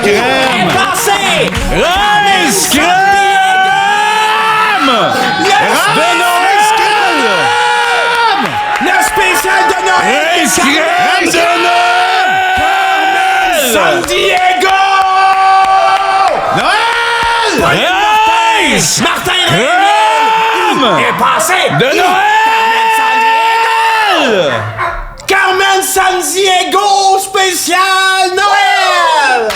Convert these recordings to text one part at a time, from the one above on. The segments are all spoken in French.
crème! Passé! Rice crème! De Noël! Le spécial de Noël! Rice crème de Noël! San Diego! Noël! Rice! Martin crème! est passé! De Noël! Carmen San Diego spécial Noël!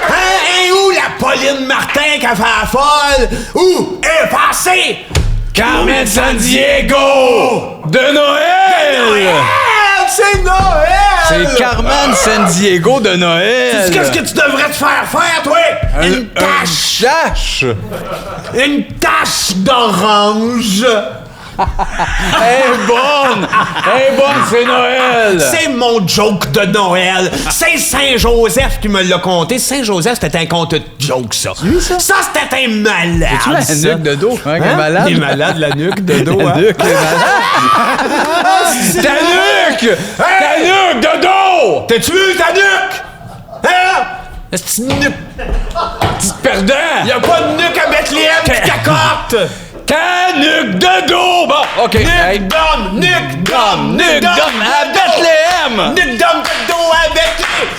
Et où la Pauline Martin qui a fait la folle? Où est passé? Carmen San Diego! De Noël! C'est Noël! C'est Carmen San Diego de Noël! Qu'est-ce que tu devrais te faire, toi? Une tache! Une tache d'orange! Elle est bonne, c'est Noël! C'est mon joke de Noël. C'est Saint-Joseph qui me l'a conté. Saint-Joseph, c'était un conte de joke, ça. Oui, ça? Ça, c'était un malade. Tu la ça. nuque de dos, hein, Hein? malade? Il est malade, la nuque de dos, hein? Ta nuque est malade! Ta nuque! Ta nuque de dos! T'as-tu vu ta nuque? Hein? Est-ce que nuque? Petit perdant! Y a pas de nuque à Bethléem qui cacotte! Ta nuque de dos! Bon, OK. Hey. Nuque d'homme! Nuque d'homme! Nuque d'homme à Bethléem! Nuque d'homme de dos à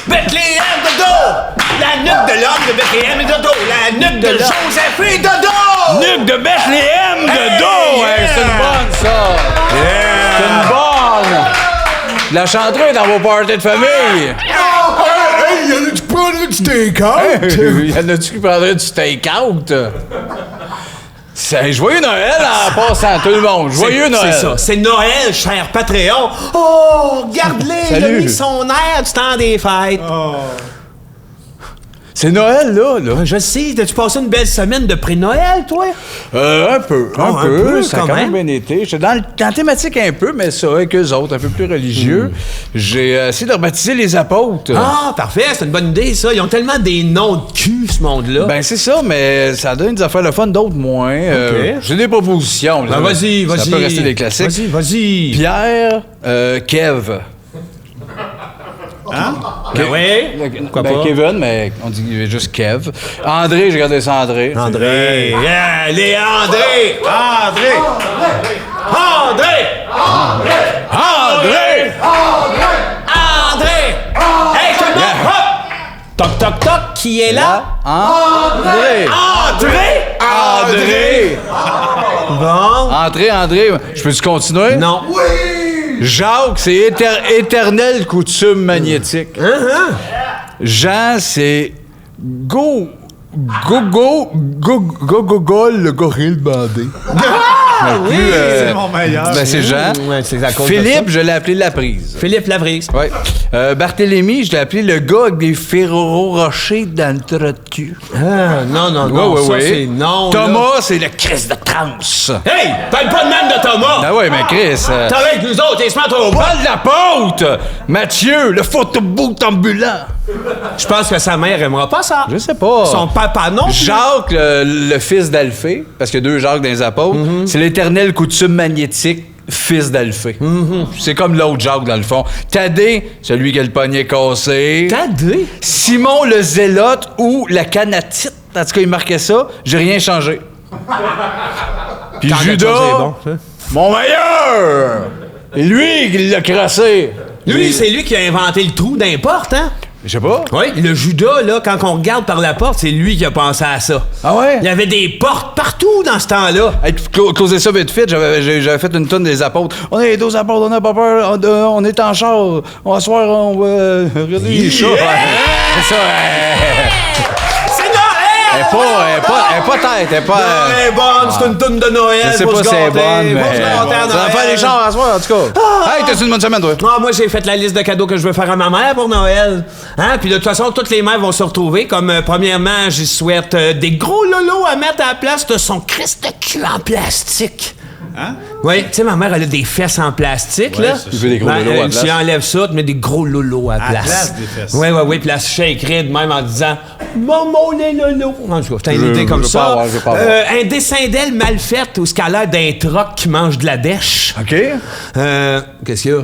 Bethléem de dos! La nuque de l'homme de Bethléem est de dos! La nuque de Joseph est de dos! Nuque de Bethléem de dos! yeah. Hey, c'est une bonne, ça! C'est une bonne! La chanteuse dans vos parties de famille! Hey, y'en a-tu prendre du steak-out? Y en a-tu qui prendraient du steak-out? C'est joyeux Noël en passant à tout le monde. Joyeux Noël. C'est ça. C'est Noël, cher Patreon. Oh, regarde-les, il a Salut. mis son air du temps des fêtes. C'est Noël, là. Je sais, as-tu passé une belle semaine de pré-Noël, toi? Un peu. un peu, Ça a quand quand même même. bien été. J'étais dans la thématique un peu, mais ça, avec eux autres, un peu plus religieux. J'ai essayé de rebaptiser les apôtres. Ah, parfait, c'est une bonne idée, ça. Ils ont tellement des noms de cul, ce monde-là. Ben, c'est ça, mais ça donne des affaires le fun, d'autres moins. J'ai des propositions. Ben, vas-y. Ça peut rester des classiques. Vas-y. Pierre, Kev. Ben oui. Pourquoi Ben, pas? Kevin, mais on dit juste Kev. André, j'ai gardé ça André. André. Yeah, les André. André. Hey, tout le monde, hop. Toc, toc, toc, qui est là? André. Bon. André. Je peux-tu continuer? Non. Jacques, c'est éternelle coutume magnétique. Jean, c'est go, le gorille bandé. Oui, C'est mon meilleur. Ben, c'est Jean. Ouais, c'est à cause de Philippe, je l'ai appelé la prise. Philippe Lavrise. Ouais. Barthélemy, je l'ai appelé le gars avec des Ferrero Rocher dans le trou de cul. Ah, non, Ouais, ça ouais. c'est non. Thomas, c'est le Christ de trans. Hey, parle pas de même de Thomas. Ah ouais, mais Chris. T'es avec nous autres, et se met au bas. Paul Laporte! Mathieu, le photoboot ambulant. Je pense que sa mère aimera pas ça. Je sais pas. Son papa non. plus. Jacques, le fils d'Alphée, parce qu'il y a deux Jacques dans les apôtres, c'est l'éternelle coutume magnétique, fils d'Alphée. C'est comme l'autre Jacques, dans le fond. Thaddée, celui qui a le poignet cassé. Thaddée? Simon le zélote ou la canatite. En tout cas, il marquait ça. J'ai rien changé. Puis Tant qu'à Judas, changer, bon, ça. mon meilleur! Et lui, qui l'a crassé. Lui, c'est lui qui a inventé le trou d'un porte, hein? Je sais pas. Oui, le Judas, là, quand on regarde par la porte, c'est lui qui a pensé à ça. Ah ouais? Il y avait des portes partout dans ce temps-là. Hey, causer ça vite fait, j'avais fait une tonne des apôtres. On est les 12 apôtres, on n'a pas peur, on est en char, on va se voir, on va regarder les chats. C'est ça, C'est Noël! elle est pas tête, elle est pas... Elle est bonne, c'est une toune de Noël. je sais faut pas se si elle est gâter, bonne, faut mais... se gâter à Ça va Noël. faire les chars à soir, en tout cas. Hey, t'as-tu une bonne semaine, toi? Ah, moi, j'ai fait la liste de cadeaux que je veux faire à ma mère pour Noël. Hein? Puis de toute façon, toutes les mères vont se retrouver. Comme, premièrement, j'y souhaite des gros lolos à mettre à la place de son Christ de cul en plastique. Hein? Oui, tu sais, ma mère, elle a des fesses en plastique, là. c'est Tu veux des gros lolos à la place? Tu enlèves ça, tu mets des gros lolos à la place. place des fesses. Oui, puis là, je shakerais de même en disant « Maman, les lolos ». En tout cas, t'as une idée comme je veux ça. pas avoir, je veux pas avoir. Un dessin d'elle mal fait où ce qu'elle a l'air d'un troc qui mange de la dèche. OK. Qu'est-ce qu'il y a?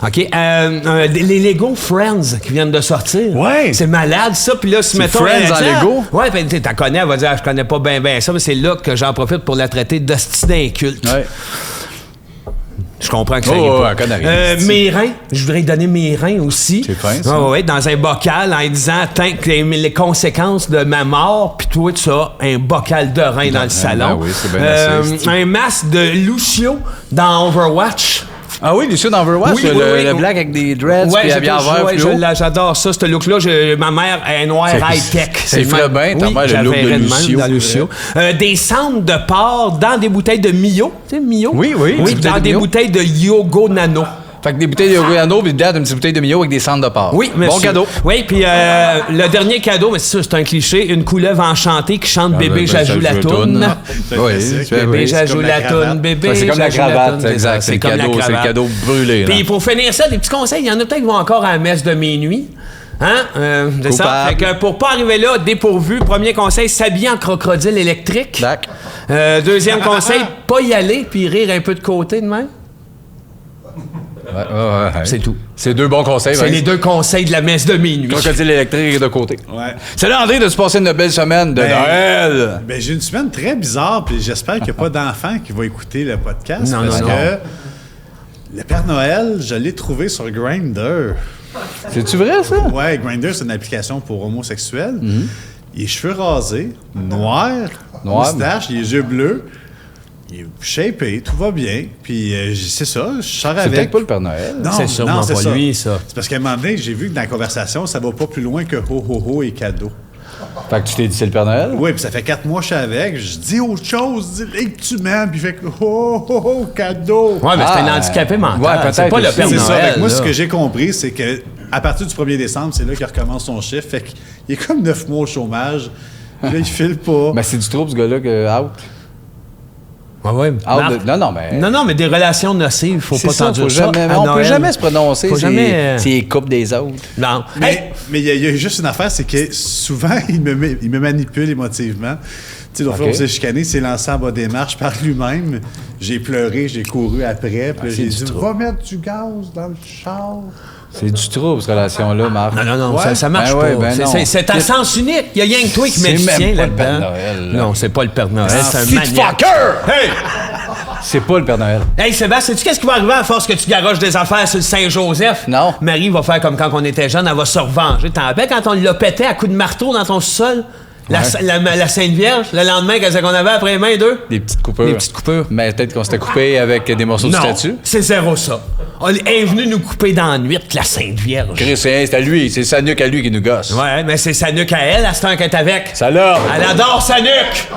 OK. Les Lego Friends qui viennent de sortir. Ouais. C'est malade, ça. Puis là, si mettons... Friends en Lego? Ouais, ben, tu t'en connais, elle va dire, je connais pas bien ça, mais c'est là que j'en profite pour la traiter d'hostie d'inculte. Ouais. Je comprends que ça y est Oh, pas. elle connaît rien. Mes reins, je voudrais donner mes reins aussi. C'est fin, ça. Ouais, dans un bocal en disant, tant que les conséquences de ma mort, puis toi, tu as un bocal de reins dans le salon. oui, c'est bien assez, un masque de Lucio dans Overwatch. Ah oui, Lucio dans Overwatch, Oui, le black avec des dreads puis habillé en vert fluo. J'adore ça, ce look-là. Ma mère est noire high-tech. C'est fait bien, ta mère, le look de Lucio. Dans Lucio. Des cendres de porc dans des bouteilles de Mio. Tu sais, Mio? Oui, dans des bouteilles de Yogo Nano. Fait que des bouteilles de Yogo puis dedans, une petite bouteille de Mio avec des cendres de porc. Oui, monsieur. Bon cadeau. Oui, puis le dernier cadeau, mais c'est ça, c'est un cliché, une couleuvre enchantée qui chante Bébé, j'ajoute la toune. Oui, Bébé, j'ajoute la toune, bébé. C'est comme la j'ajoute cravate, toune. exact. C'est le cadeau brûlé. Puis pour finir ça, des petits conseils, il y en a peut-être qui vont encore à la messe de minuit. Hein? C'est ça. Fait que pour pas arriver là, dépourvu, premier conseil, s'habiller en crocodile électrique. Deuxième conseil, pas y aller puis rire un peu de côté de même. Ouais. C'est tout. C'est 2 bons conseils. C'est les 2 conseils de la messe de minuit. Crocodile électrique de côté. Ouais. Salut André, de se passer une belle semaine de Noël. Ben, j'ai une semaine très bizarre, puis j'espère qu'il n'y a pas d'enfants qui vont écouter le podcast. Non, parce non. que le Père Noël, je l'ai trouvé sur Grindr. C'est-tu vrai, ça? Ouais, Grindr, c'est une application pour homosexuels. Il a les cheveux rasés, noir, moustache, les yeux bleus. Il est shapé, tout va bien. Puis c'est ça, je sors avec. C'est peut-être pas le Père Noël. Non, C'est sûrement c'est pas ça. lui, ça. C'est parce qu'à un moment donné, j'ai vu que dans la conversation, ça va pas plus loin que ho et cadeau. Fait que tu t'es dit c'est le Père Noël? Oui, puis ça fait 4 mois que je suis avec. Je dis autre chose, dis que tu m'aimes, puis il fait que cadeau. Ouais, mais c'est un handicapé mental. Ouais, peut-être c'est pas le aussi. Père C'est Noël. ça. Avec moi, là. ce que j'ai compris, c'est que à partir du 1er décembre, c'est là qu'il recommence son chiffre. Fait qu'il est comme 9 mois au chômage. Là, il file pas. Ben, c'est du trouble, ce gars-là, que out. Ouais. Non, mais des relations nocives, faut pas t'endurer ça. On peut jamais se prononcer c'est les coupes des autres. Non. Mais il y a juste une affaire, c'est que souvent, il me manipule émotivement. Tu sais, l'autre fois, on s'est chicané, il s'est lancé en bas des marches par lui-même. J'ai pleuré, j'ai couru après. Puis j'ai dit, va mettre du gaz dans le char. C'est du trouble, cette relation-là, Marc. Non, Ouais. ça marche Ben pas. ouais, ben non. C'est à sens unique. Il y a rien que toi qui met du C'est tien même pas le Père là-dedans. Noël, là. Non, c'est pas le Père Noël, c'est un Fit maniaque. fucker! Hey! C'est pas le Père Noël. Hey Sébastien, sais-tu qu'est-ce qui va arriver à force que tu garoches des affaires sur le Saint-Joseph? Non. Marie va faire comme quand on était jeune, elle va se revenger. T'en rappelles quand on l'a pété à coups de marteau dans ton sol? La Sainte Vierge, le lendemain, qu'est-ce qu'on avait après les mains, d'eux? Des petites coupures. Des petites coupures. Mais peut-être qu'on s'était coupé avec des morceaux de Non, statue. c'est zéro ça. Elle est venue nous couper dans la nuit, la Sainte Vierge. Chris, c'est à lui. C'est sa nuque à lui qui nous gosse. Ouais, mais c'est sa nuque à elle, à ce temps qu'elle est avec. Salut! Elle adore sa nuque!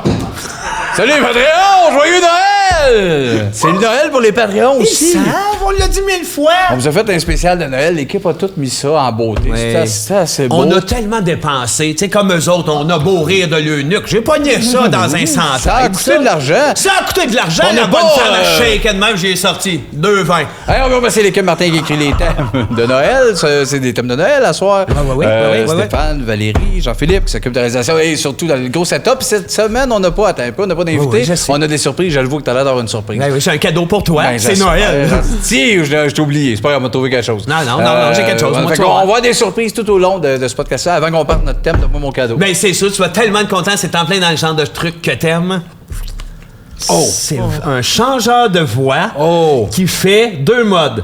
Salut, Patreon! Joyeux Noël! C'est le Noël pour les Patreons aussi. Ils savent, on l'a dit 1000 fois! On vous a fait un spécial de Noël. L'équipe a tout mis ça en beauté. Ouais. C'est assez beau. On a tellement dépensé, tu sais, comme eux autres, on a beau rire de l'eunuque. J'ai pogné ça dans un centre. Ça a coûté de l'argent. Ça a coûté de l'argent, On la a bonne pas, femme à shake, de même, j'ai sorti 2,20. Hey, on va passer l'équipe Martin qui écrit les thèmes de Noël. C'est des thèmes de Noël à soir. Oui. Stéphane, Valérie, Jean-Philippe qui s'occupent de la réalisation et surtout dans le gros setup. Cette semaine, on n'a pas d'invité. Oui, je sais. On a des surprises. Je le vois que tu as l'air d'avoir une surprise. Ben oui, j'ai un cadeau pour toi. Ben, c'est j'espère. Noël. Si, je t'ai oublié. C'est pas grave, on va trouver quelque chose. Non, j'ai quelque chose. Moi, Fait tu qu'on vas va voir. avoir des surprises tout au long de ce podcast-là. Avant qu'on parte notre thème, donne-moi mon cadeau. Ben, c'est sûr, tu vas tellement être content, c'est en plein dans le genre de truc que t'aimes. Oh. C'est un changeur de voix qui fait 2 modes.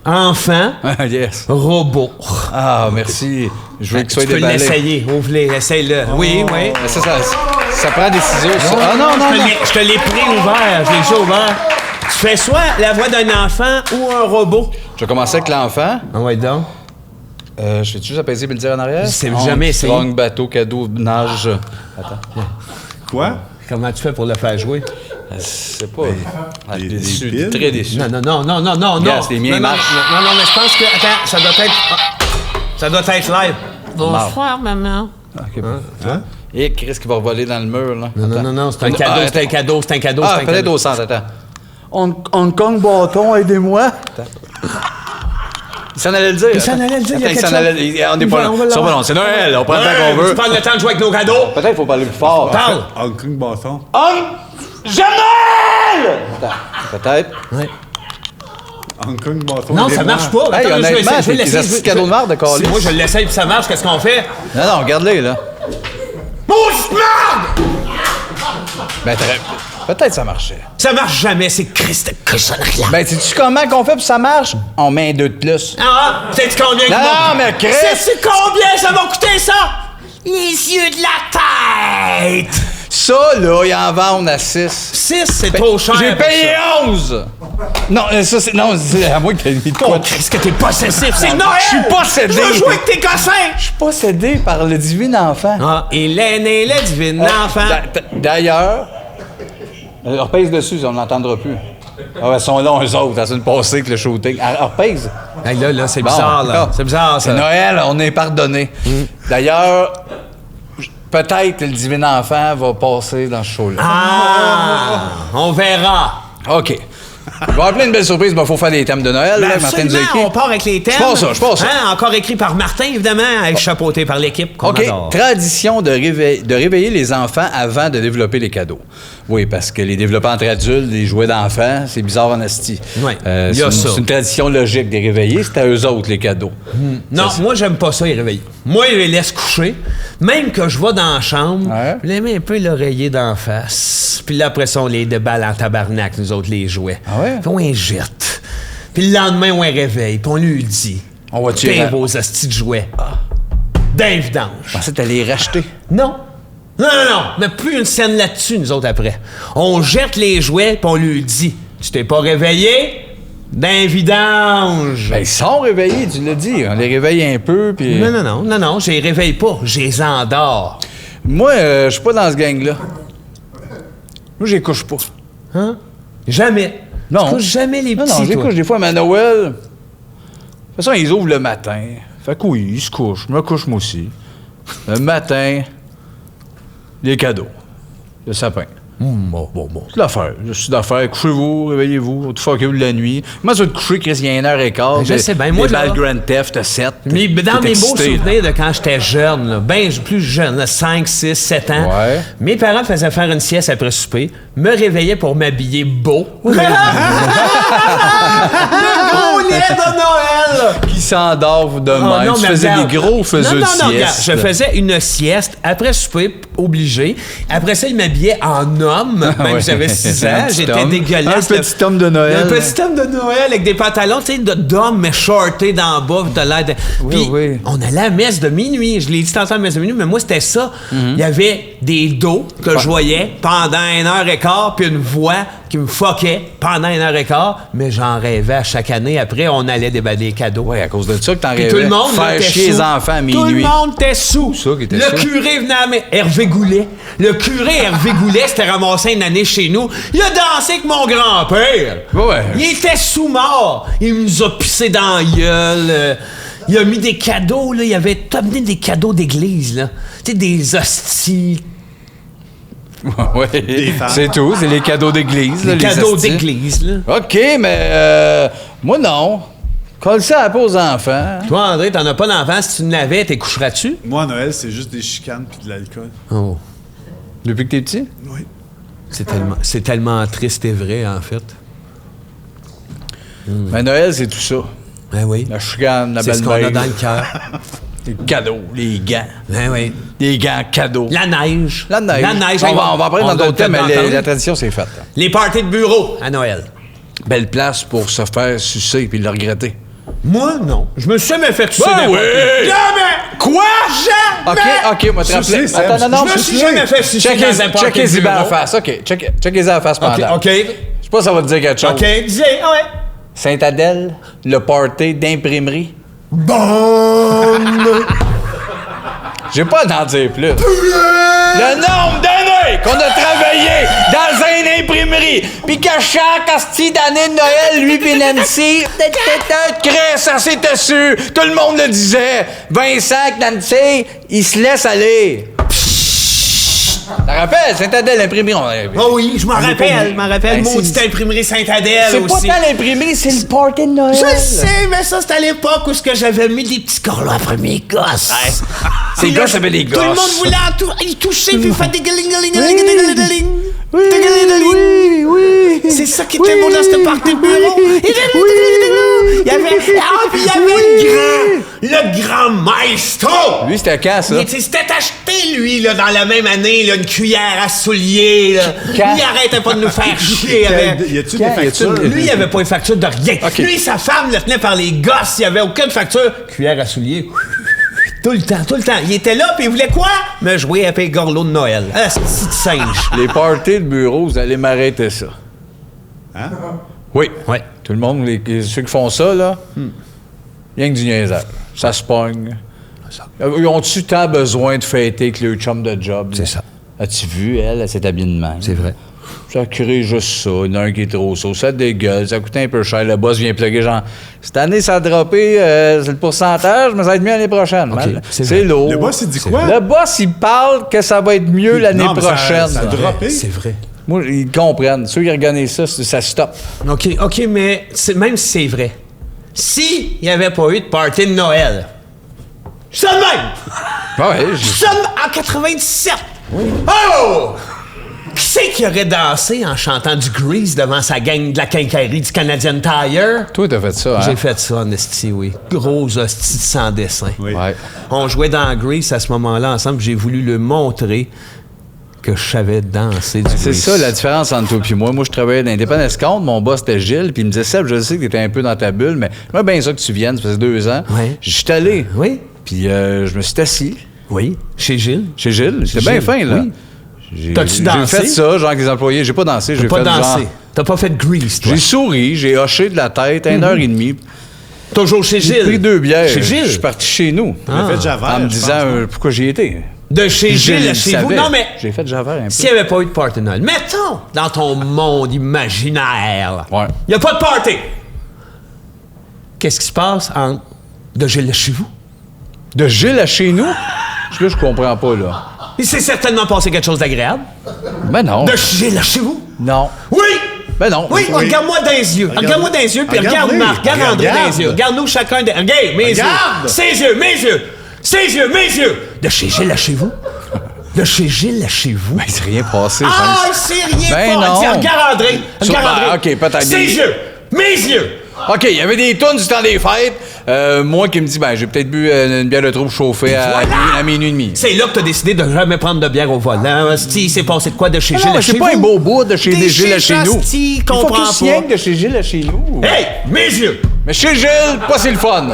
Enfant, Yes. robot. Ah, merci. Je veux que Tu tu sois peux déballé. l'essayer. Ouvre-les, essaye-le. Oui. Mais ça prend des ciseaux. Ça. Ah non. Je te l'ai pris ouvert. Je l'ai déjà ouvert. Tu fais soit la voix d'un enfant ou un robot. Je vais commencer avec l'enfant. Ah ouais, donc. Je sais-tu juste apaiser et le dire en arrière? Je sais jamais essayé. Strong, bateau, cadeau, nage. Attends. Quoi? Comment tu fais pour le faire jouer? C'est pas. des déçu, piles? très déçu. Non. Yes, les miens non, marchent. Non, mais je pense que. Attends, ça doit être. Ça doit être live. Bonsoir, maman. Ok, bon. Et Chris qui va voler dans le mur, là. Non, c'est un cadeau, c'est un cadeau, c'est un cadeau. Ah, c'est un peut-être cadeau. au centre, attends. Hong Kong bâton, aidez-moi. Il s'en allait le dire. Il s'en allait le dire, il y a Attends, quelque s'en chose. allait- On n'est pas On va là. Ça va l'avoir. non, c'est Noël, on prend le temps qu'on Tu veut. prends le temps de jouer avec nos cadeaux. Peut-être qu'il faut parler plus fort. Parle. Hong Kong bâton. J'aime Noël! Attends, peut-être. Ouais. Hong Kong, Macron. Non, ça marche pas. Hey, Attends, honnêtement, je vais tes l'essayer. petits cadeaux de marde de Si calice. moi, je l'essaye puis ça marche, qu'est-ce qu'on fait? Non, regarde-les, là. Maudite merde! Ben, peut-être ça marchait. Ça marche jamais, c'est Christ de cochonnerie-là. Ben, sais-tu comment qu'on fait pour que ça marche? On met un 2 de plus. Ah, sais-tu combien Non, mais Chris! Sais-tu combien ça va coûter, ça? Les yeux de la tête! Ça, là, ils en vendent à 6. 6, c'est trop cher. J'ai pour payé ça. 11! Non, ça, c'est... Non, c'est à moi que t'as mis de Oh, quoi. Christ, que t'es possessif, c'est Noël! Je suis possédé. Je veux jouer avec tes cossins! Je suis possédé par le divin enfant. Ah, il est né, le divin enfant. D'ailleurs, repèse dessus, on n'entendra plus. Ah ouais, ils sont longs, eux autres, la semaine passée avec le shooting. Repèse. Hey, là, c'est Bon, bizarre, là. d'accord. C'est bizarre, ça. C'est Noël, on est pardonné. D'ailleurs, peut-être que le divin enfant va passer dans ce show-là. Ah! On verra. OK. Je vais appeler une belle surprise, mais il faut faire des thèmes de Noël. Ben là, Martin nous a écrit. absolument, on part avec les thèmes. Je pense ça. Hein, encore écrit par Martin, évidemment, et chapeauté par l'équipe qu'on OK. adore. Tradition de réveiller les enfants avant de développer les cadeaux. Oui, parce que les développés entre adultes, les jouets d'enfants, c'est bizarre en asti. Ouais, il y a ça. C'est une tradition logique de les réveiller. C'est à eux autres, les cadeaux. Non, moi, j'aime pas ça, les réveiller. Moi, je les laisse coucher. Même que je vais dans la chambre, Ouais. je les mets un peu l'oreiller d'en face. Puis là, après ça, on les déballe en tabarnak, nous autres, les jouets. Ah ouais? Puis on les jette. Puis le lendemain, on les réveille. Puis on lui dit... On va tuer. T'es vos astis de jouets. D'un vidange. Je pensais que t'allais les racheter. Non. Non. Mais plus une scène là-dessus, nous autres, après. On jette les jouets, puis on lui dit, tu t'es pas réveillé? D'un vidange. Ben, ils sont réveillés, tu l'as dit. On les réveille un peu, puis... Non, je les réveille pas, je les endors. Moi, je suis pas dans ce gang-là. Moi, je les couche pas. Hein? Jamais. Non. Tu couches jamais les petits, Non, je les toi. couche des fois, mais à Noël... De toute façon, ils ouvrent le matin. Fait que oui, ils se couchent. Je me couche moi aussi. Le matin, les cadeaux. Le sapin. Bon. C'est l'affaire. C'est l'affaire. Couchez-vous, réveillez-vous. Tout fucké de la nuit. Moi, tu vas te coucher, Chris, il y a 1h15. Je sais bien, moi, des là- balles Grand Theft, 7. Mais dans T'es mes beaux excité, là. souvenirs de quand j'étais jeune, là, ben plus jeune, là, 5, 6, 7 ans, Ouais. mes parents faisaient faire une sieste après souper, me réveillaient pour m'habiller beau. Le gros lait de Noël! Qui s'endort de Oh, même. non, Tu mais faisais regarde. des gros faiseux de Non, regarde, sieste. je faisais une sieste après souper, obligé. Après ça, ils m'habillaient en homme, même Ouais. si j'avais 6 Un ans. petit J'étais homme. dégueulasse. Un petit homme de Noël. Un petit homme de Noël avec des pantalons, tu sais, d'homme, mais shorté d'en bas, puis t'as l'air de... Puis, oui. on allait à la messe de minuit. Je l'ai dit tantôt à la messe de minuit, mais moi, c'était ça. Il y avait des dos que je voyais pendant 1h15, puis une voix qui me fuckait pendant 1h15, mais j'en rêvais à chaque année. Après, on allait déballer les cadeaux. Oui, à cause de ça que t'en Puis rêvais. tout le monde là, Faire était chier sous. les enfants à minuit. Tout le monde était sous. Ça qui était le sous. curé venait à Hervé Goulet. Le curé Hervé Goulet s'était ramassé une année chez nous. Il a dansé avec mon grand-père. Ouais. Il était sous-mort. Il nous a pissé dans la gueule. Il a mis des cadeaux, là. Il avait amené des cadeaux d'église, là. Tu sais, des hosties. Ouais. femmes. C'est tout. C'est les cadeaux d'église. là, Des les cadeaux hosties. d'église, là. OK, mais moi, non. Colle ça à la peau aux enfants. Toi, André, t'en as pas d'enfant. Si tu n'avais, t'es coucheras-tu? Moi, à Noël, c'est juste des chicanes puis de l'alcool. Oh. Depuis que t'es petit? Oui. C'est tellement triste et vrai, en fait. Mais Noël, c'est tout ça. Ben oui. La chicane, la C'est ce qu'on a belle-mère. dans le cœur. Les cadeaux, les gants. Ben oui. Les gants cadeaux. La neige. La neige. La neige. On va en parler dans d'autres thèmes, mais entendre. la tradition, c'est faite. Les parties de bureau à Noël. Belle place pour se faire sucer puis le regretter. Moi, non. Je me suis jamais fait sucer Ben n'importe oui! qui. Jamais! Quoi? Jamais! OK, moi, te Sucer, rappeler. Seb. Attends, non, Je me suis jamais fait sucer Check dans un party de les bureau. en face. OK, check les en face pendant. OK. Je sais pas si ça va te dire quelque chose. OK. Disais, ouais. Saint-Adèle, le party d'imprimerie. Bon! J'ai pas à en dire plus. Le nombre d'années qu'on a travaillé dans une imprimerie, puis qu'à chaque hostie d'année de Noël, lui pis Nancy, Chris, ça s'était su. Tout le monde le disait. Vincent, Nancy, il se laisse aller. T'en rappelles, Saint-Adèle, l'imprimerie. Oh oui, je m'en rappelle. Je m'en rappelle. Ben, Maudite c'est- imprimerie Saint-Adèle C'est pas aussi. tant l'imprimerie, c'est le party de Noël. Je sais, mais ça, c'était à l'époque où ce que j'avais mis des petits corps là après mes gosses. Ces Puis là, gosses avaient des Tout le gosses. monde voulait y toucher puis faire des galing. Oui. C'est ça qui était beau dans cette partie de bureau. Il y avait le grand maestro. Lui, c'était quand, ça? Il s'était acheté, lui, là, dans la même année, là, une cuillère à souliers. Là. Quand? Il arrêtait pas de nous faire chier avec. Y a-tu des factures? Lui, il avait pas une facture de rien. Okay. Lui, sa femme le tenait par les gosses. Il y avait aucune facture. Cuillère à souliers. Tout le temps. Il était là, puis il voulait quoi? Me jouer avec les gorlots de Noël. Ah, ce petit singe. Les parties de bureau, vous allez m'arrêter ça. Hein? Oui. Ouais. Tout le monde, ceux qui font ça, là, rien que du niaisage. Ça se pogne. Ils ont-tu tant besoin de fêter avec le chum de job? C'est ça. As-tu vu, elle s'est habillée de même? C'est vrai. Ça crée juste ça. Il y en a un qui est trop saut. Ça dégueule. Ça coûte un peu cher. Le boss vient plugger genre, cette année, ça a droppé, c'est le pourcentage, mais ça va être mieux l'année prochaine. Okay, c'est lourd. Le boss, il dit quoi? Le boss, il parle que ça va être mieux l'année Non, mais prochaine. Ça a droppé. C'est vrai. Moi, ils comprennent. Ceux qui regardent ça stoppe. OK, mais même si c'est vrai, s'il n'y avait pas eu de party de Noël, je sonne même! Ouais, Je sonne en 97! Oui. Oh! Qui c'est qui aurait dansé en chantant du Grease devant sa gang de la quincaillerie du Canadian Tire? Toi, t'as fait ça, hein? J'ai fait ça en esti, oui. Gros hostie sans dessin. Oui. Ouais. On jouait dans Grease à ce moment-là ensemble, j'ai voulu le montrer que je savais danser du Grease. C'est ça la différence entre toi et moi. Moi, je travaillais dans Independence Compte, mon boss c'était Gilles, puis il me disait, Seb, je sais que t'étais un peu dans ta bulle, mais moi, bien ça que tu viennes, ça fait 2 ans. Ouais. J'étais allé. Oui? Puis je me suis assis Oui. Chez Gilles? chez Gilles. C'était bien Gilles, fin, là. oui. J'ai T'as-tu dansé? fait ça, genre avec les employés. J'ai pas dansé, j'ai T'as fait pas dansé. genre... T'as pas fait de Grease, toi? J'ai souri, j'ai hoché de la tête, 1h30. Toujours chez J'ai Gilles? pris 2 bières. Chez Gilles? Je suis parti chez nous. Il a fait Javert, En me je disant pense. pourquoi j'y étais. De chez Gilles à il chez vous? savait. Non, mais J'ai fait Javert un peu. s'il n'y avait pas eu de party de Noël, mettons, dans ton monde imaginaire, Ouais. il n'y a pas de party. Qu'est-ce qui se passe entre de Gilles à chez vous? De Gilles à chez nous? Là, je comprends pas, là. Il s'est certainement passé quelque chose d'agréable. Ben non. De Gilles à chez vous? Non. Oui! Ben non. Oui, regarde-moi dans les yeux. Regarde-moi dans les yeux, puis regarde Regarde-les. Marc, regarde André dans les yeux. Regarde-nous chacun dans... Regarde, mes yeux. Regarde. Ses yeux, mes yeux. Ses yeux, mes yeux. De chez Gilles à chez vous? De chez Gilles à chez vous? Ben, il s'est rien passé. Ah, je il s'est rien Ben pas. non. Tiens, regarde André. Sur- Regarde ben, André. OK, peut-être Ses des- yeux, mes yeux. OK, il y avait des tonnes du temps des fêtes. Moi qui me dis, ben, j'ai peut-être bu une bière de troupe chauffée à minuit et demi. C'est là que t'as décidé de jamais prendre de bière au volant. Asti, il s'est passé de quoi de chez Ah Gilles non, à mais chez c'est pas vous? un beau bout de chez T'es Gilles à chez nous. Asti, Il faut comprends qu'il signe pas. de chez Gilles à chez nous. Hey, mes yeux, Mais chez Gilles, pas c'est le fun.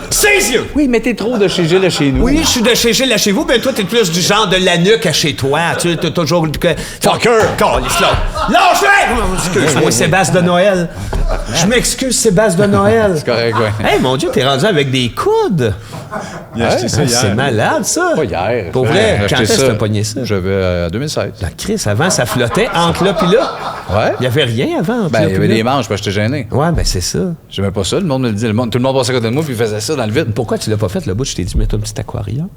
ses yeux. Oui, mais t'es trop de chez Gilles à chez nous. Oui, je suis de chez Gilles à chez vous, mais toi, t'es plus du genre de la nuque à chez toi. Tu t'as toujours... Fucker. Calisse, là. Lâche-le! Excuse-moi, Sébastien de Noël. Je m'excuse, Sébastien de Noël. C'est correct, ouais. Hey, mon Dieu, t'es rendu avec des coudes. Il a acheté ça hier. C'est malade, ça. Pas hier. Pour J'ai vrai, acheté quand est-ce que t'as pogné ça? J'avais 2016. La crise, avant, ça flottait entre là puis là. Ouais. Il n'y avait rien avant. entre Ben, là il y avait puis des là. manches, parce que j'étais gêné. Ouais, ben c'est ça. J'aimais pas ça, le monde me le dit. Tout le monde passait à côté de moi, puis il faisait ça dans le vide. Pourquoi tu l'as pas fait, le bout? Je t'ai dit, mets-toi un petit aquarium.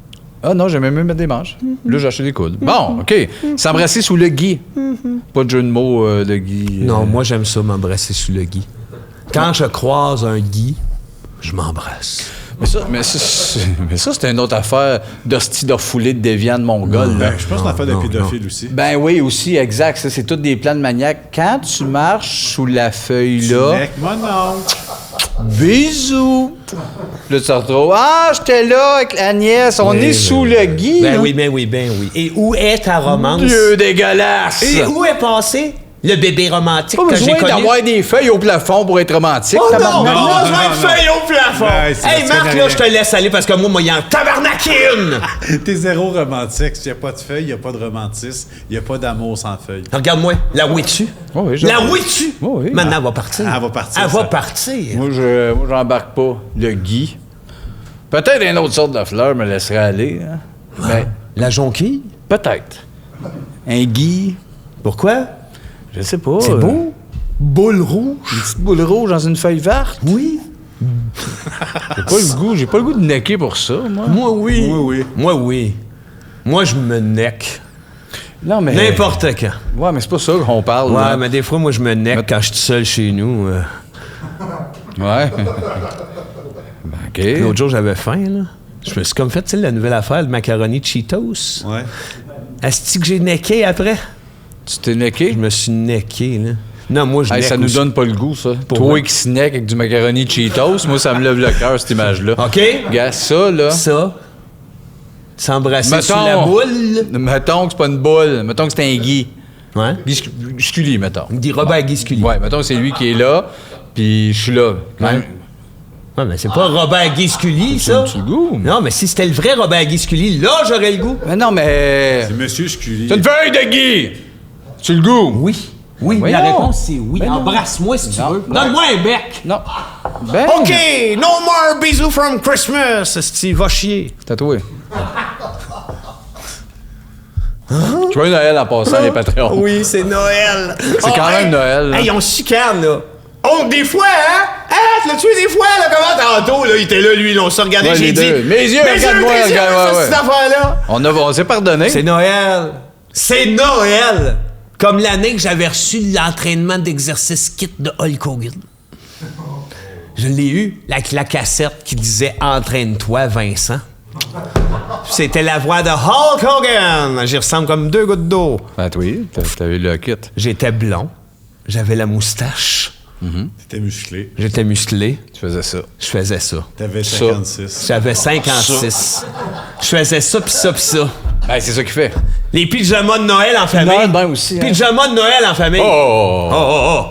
Ah non, j'aimais mieux mettre des manches. Là, j'ai acheté des coudes. Bon, OK. S'embrasser sous le gui. Pas de jeu de mots de gui. Non, moi, j'aime ça, m'embrasser sous le gui. Quand je croise un gui, je m'embrasse. Mais ça, c'est une autre affaire d'hostie de foulée de déviant de Mongol. là. Ben, je pense qu'on a fait de non, pédophile aussi. Ben oui, aussi, exact. Ça, c'est tous des plans de maniaque. Quand tu marches sous la feuille-là, Mec, moi non. bisous. Là, tu te retrouves. Ah, j'étais là avec Agnès. On est sous le gui. Ben oui, ben oui, ben oui. Et où est ta romance? Dieu dégueulasse. Et où est passé le bébé romantique Pas que j'ai besoin connu? d'avoir des feuilles au plafond pour être romantique. Oh non, tabarnak. non, non, non, non, une feuille au plafond. Ouais, c'est Hey, la Marc, tienne, là, elle. je te laisse aller parce que moi, il y a un tabarnak une. T'es zéro romantique. S'il n'y a pas de feuilles, il n'y a pas de romantisme. Il n'y a pas d'amour sans feuilles. Regarde-moi, la ouïe-tu? Oh oui, La ouïe-tu? Oh oui. Maintenant, elle va partir. Elle va partir, Elle ça. va partir. Moi, j'embarque pas le gui. Peut-être une autre sorte de fleur me laisserait aller. Hein. Mais La jonquille? peut-être. Un gui, Pourquoi? je sais pas. C'est beau. Boule rouge. Une petite boule rouge dans une feuille verte. Oui. J'ai pas le goût de necker pour ça, moi. Moi, oui. Oui, oui. Moi, oui. Moi, je me neck. Non, mais. N'importe quand. Ouais, mais c'est pas ça qu'on parle. Ouais, là. mais des fois, moi, je me neck quand je suis seul chez nous. Ouais. Ben, OK. L'autre jour, j'avais faim, là. Je me suis comme fait, tu sais, la nouvelle affaire, le macaroni Cheetos. Ouais. Asti que j'ai necké après. Tu t'es necké? Je me suis necké, là. Non, moi, je Ça nous donne pas le goût, ça. Toi qui snack avec du macaroni Cheetos, moi, ça me lève le cœur, cette image-là. OK. Regarde, ça, là... Ça. S'embrasser sur la boule. Mettons que c'est pas une boule. Mettons que c'est un Guy. Ouais. Guy Scully, mettons. Il dit Robert Guy Scully. Ouais, mettons que c'est lui qui est là, puis je suis là. Ouais. Ouais, mais c'est pas Robert Guy Scully, ça. Tu le goût? Non, mais si c'était le vrai Robert Guy Scully, là, j'aurais le goût. Mais non, mais... C'est Monsieur Scully. C'est une feuille de Guy! Tu le goût? Oui. Oui, Voyons. la réponse, c'est oui. Ben non. Embrasse-moi si tu Non. veux. Donne-moi un bec. Non. Ben... OK, no more bisous from Christmas. Steve, va chier. C'est à toi. Joyeux Noël en passant, les Patreons. Oui, c'est Noël. C'est quand même Noël, là. Hey, on se chicane, là. Oh, des fois, hein? Hein? Tu l'as tué des fois, là? Comment tantôt, là? Il était là, lui, là, on s'est regardé, Ouais, j'ai les dit. deux. Mes yeux, regarde-moi, tes yeux, regarde, ouais, cette affaire-là. On s'est pardonné. C'est Noël. C'est Noël. Comme l'année que j'avais reçu l'entraînement d'exercice kit de Hulk Hogan. Je l'ai eu, la cassette qui disait « Entraîne-toi, Vincent ». C'était la voix de Hulk Hogan. J'y ressemble comme 2 gouttes d'eau. Ben oui, t'as eu le kit. J'étais blond. J'avais la moustache. T'étais musclé. J'étais musclé. Tu faisais ça. Je faisais ça. T'avais 56. J'avais 56. Je faisais ça, pis ça, pis ça. Ben, c'est ça qu'il fait. Les pyjamas de Noël en famille. Noël, ben aussi, hein. Pyjamas de Noël en famille. Oh!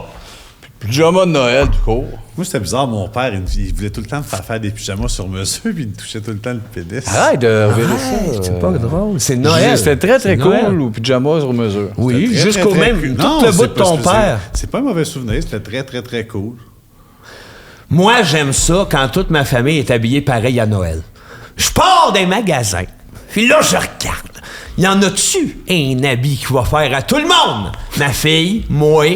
Pyjama de Noël, du coup. Moi, c'était bizarre. Mon père, il voulait tout le temps me faire des pyjamas sur mesure, puis il me touchait tout le temps le pénis. Arrête de revirer ça. C'est pas drôle. C'est Noël. C'était très, très C'est Noël. cool, ou pyjama sur mesure. Oui, Très, jusqu'au très, très même. cool. Tout Non, le bout c'est de pas- ton père. C'est pas un mauvais souvenir. C'était très, très, très cool. Moi, j'aime ça quand toute ma famille est habillée pareil à Noël. Je pars des magasins, puis là, je regarde. Y en a-tu un habit qui va faire à tout le monde? Ma fille, moi,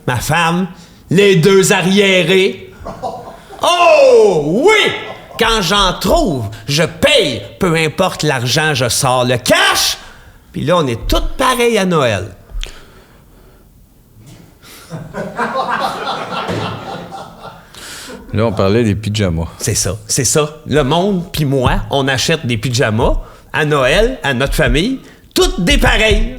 ma femme, les 2 arriérés. Oh, oui! Quand j'en trouve, je paye. Peu importe l'argent, je sors le cash. Puis là, on est tous pareils à Noël. Là, on parlait des pyjamas. C'est ça, c'est ça. Le monde, puis moi, on achète des pyjamas à Noël, à notre famille, toutes des pareils.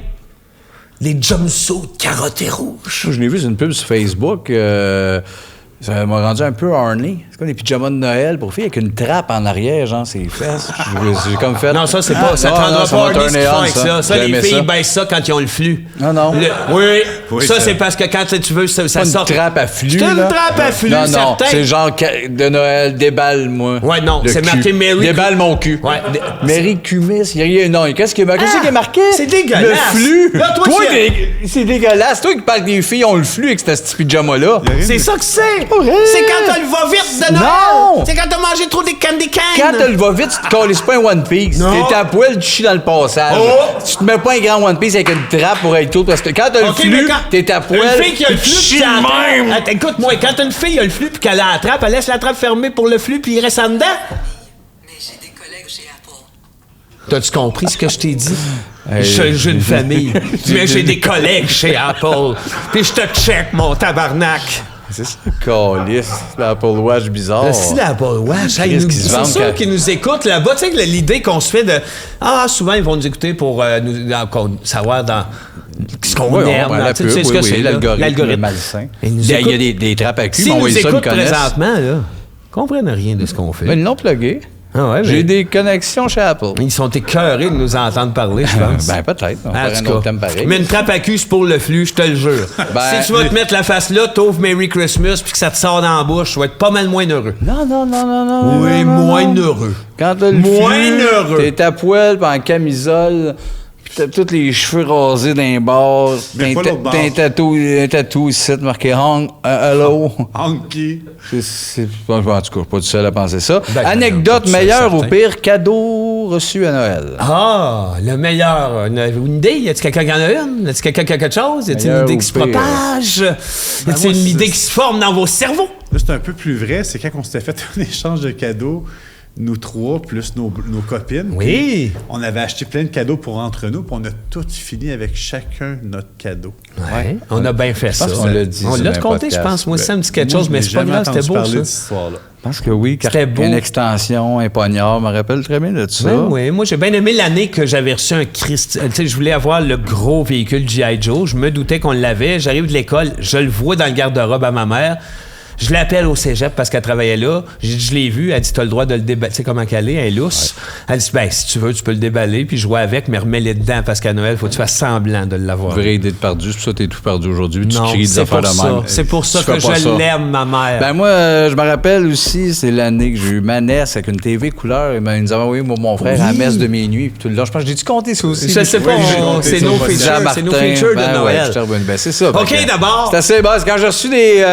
Des jumpsuits carottés rouges. Je l'ai vu sur une pub sur Facebook. Ça m'a rendu un peu horny. C'est comme des pyjamas de Noël pour filles avec une trappe en arrière, genre, ses fesses. J'ai comme fait... Non, ça, c'est pas... Ça te non, rendra ça pas m'a horny ce qu'ils turné font on, avec ça. Ça, les J'aimais filles ça. baissent ça quand ils ont le flux. Non. Oui, Oui, ça, ça. c'est parce que quand tu veux, ça Pas sort... une trappe à flux, C'est une là. trappe à flux, Non, certain. c'est genre de Noël, déballe-moi. Ouais, non, le c'est cul. marqué Merry... Déballe mon cul. Ouais. Merry Cumis, il y a rien... Non, qu'est-ce qui est marqué? Qu'est-ce qui est marqué? c'est dégueulasse. Le flux. Là, toi, c'est dégueulasse. Toi qui parles des filles ont le flux avec ce petit pyjama-là. C'est ça que c'est. vrai. C'est quand t'as le va-vite de Noël. Non. C'est quand t'as mangé trop des candy canes. Quand t'as le va-vite, tu te calisses pas un One Piece. Non. T'es à poil, tu chies dans le passage. Oh. Tu te mets pas un grand One Piece avec une trappe pour être tout. Parce que quand t'as le OK, mais flux, quand- t'es à poil. Une fille qui a le tu flux, chies puis de elle même. Attends, écoute-moi, quand une fille a le flux puis qu'elle a la trappe, elle laisse la trappe fermée pour le flux puis il reste en dedans. Mais j'ai des collègues chez Apple. T'as-tu compris ce que je t'ai dit? Hey, J'ai une famille, mais j'ai des collègues chez Apple. Puis je te check, mon tabarnak. C'est ça, calice. L'Apple Watch bizarre. Si l'Apple Watch, hey, Qu'est-ce qu'ils se c'est vendent sûr quand- qu'ils nous écoutent là-bas. Tu sais, que l'idée qu'on se fait de... Ah, souvent, ils vont nous écouter pour savoir dans ce qu'on Oui, on aime. prend dans- la tu pub, sais ce que oui, c'est, là. l'algorithme malsain. Ils nous Il y a écoutent. des trappes à cul, S'ils mais on nous ça, ils écoutent connaissent. présentement, là, ils comprennent rien de ce qu'on fait. Mais ils l'ont plugué. Ah ouais, J'ai mais- des connexions chez Apple. Ils sont écœurés de nous entendre parler, je pense. Ben, peut-être. On va En faire tout un cas. autre thème pareil. Mais une trappe à cul, c'est pour le flux, je te le jure. Ben, si tu vas te mettre la face là, t'ouvres Merry Christmas puis que ça te sort dans la bouche, tu vas être pas mal moins heureux. Non. Oui, moins heureux. Quand t'as le Moins flux, heureux. t'es à poil, pis en camisole, pis t'as tous les cheveux rasés d'un bord. Mais pas l'autre bord. T'as un tatou ici marqué Hong, hello. Honky. En tout cas, je suis pas tout seul à penser ça. Ben, Anecdote non, meilleure ou certain. pire cadeau reçu à Noël? Ah, le meilleur. Une idée? Y a-t-il quelqu'un qui en a une? Y a-t-il quelqu'un qui a quelque chose? Y a-t-il une Meilleur idée ou qui se pire? propage? Y moi, a-t-il une c'est- idée qui se forme dans vos cerveaux? Là, c'est un peu plus vrai. C'est quand on s'était fait un échange de cadeaux nous trois, plus nos copines. Oui. On avait acheté plein de cadeaux pour entre nous, puis on a tout fini avec chacun notre cadeau. Ouais. On a bien fait ça. On l'a dit. On l'a compté, je pense. Moi, ça me dit quelque chose, mais c'est pas grave, c'était beau, ça. De cette histoire-là. Je pense que oui. C'était beau. Une extension, un poignard, je me rappelle très bien de ça. Ben oui, moi j'ai bien aimé l'année que j'avais reçu un Christ. Tu sais, je voulais avoir le gros véhicule G.I. Joe. Je me doutais qu'on l'avait. J'arrive de l'école, je le vois dans le garde-robe à ma mère. Je l'appelle au cégep parce qu'elle travaillait là. J'ai dit, je l'ai vu. Elle dit, t'as le droit de le déballer. Tu sais comment qu'elle est? Elle est lousse. Ouais. Elle dit, ben, si tu veux, tu peux le déballer puis jouer avec, mais remets-les dedans parce qu'à Noël, faut que tu fasses semblant de l'avoir. Vraie idée de perdu. C'est pour ça que t'es tout perdu aujourd'hui. Tu non, cries des affaires de même. C'est pour ça que je l'aime, ma mère. Ben, moi, je me rappelle aussi, c'est l'année que j'ai eu ma NES avec une TV couleur. Et ils nous avaient envoyé mon frère à la messe de minuit. Puis tout le long, je pense que j'ai-tu compté ça aussi? Je sais pas. C'est nos features. C'est nos features de Noël. Ben, c'est ça. OK, d'abord. C'est assez bas. Quand j'ai reçu des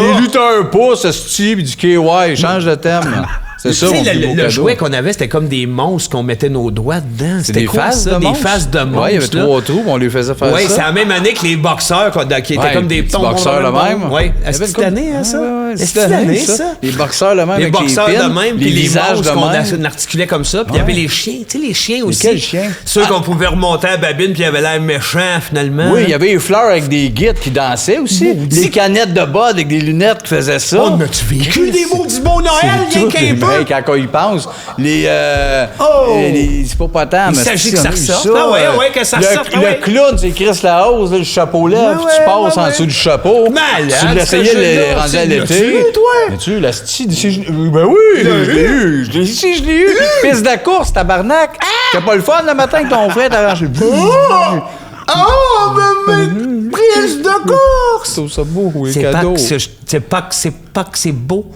lutteurs ce style du KY, change de thème. C'est ça, le jouet qu'on avait, c'était comme des monstres qu'on mettait nos doigts dedans. C'était quoi, ça? Des faces de monstres. Oui, il y avait 3 trous, on lui faisait faire ça. Oui, c'est la même année que les boxeurs, qui étaient comme des boxeurs le même. Oui, est-ce que c'est année, hein, ça? C'est cette année, ça? Les boxeurs le même, les boxeurs de même, les visages de même. On articulait comme ça. Puis il y avait les chiens, tu sais, les chiens aussi. Quels chiens? Ceux qu'on pouvait remonter à la babine, puis ils avaient l'air méchants, finalement. Oui, il y avait les fleurs avec des guides qui dansaient aussi. Des canettes de bas avec des lunettes qui faisaient ça. On a-tu vécu des maudits beaux Noël, rien qu'un peu? Quand il pense. Les c'est pas tant, mais il s'agit que ça ressorte. Que ça ressorte. Le clown, c'est Chris Lahose, le chapeau là, puis tu passes en dessous du chapeau. Tu l'essayais de rendre à l'été. Mais tu l'as ben oui, je l'ai eu. Je l'ai eu. Piste de course, tabarnak. T'as pas le fun le matin que ton frère t'arrache le mais prise de course! C'est ça beau, oui, cadeau. C'est pas que c'est beau.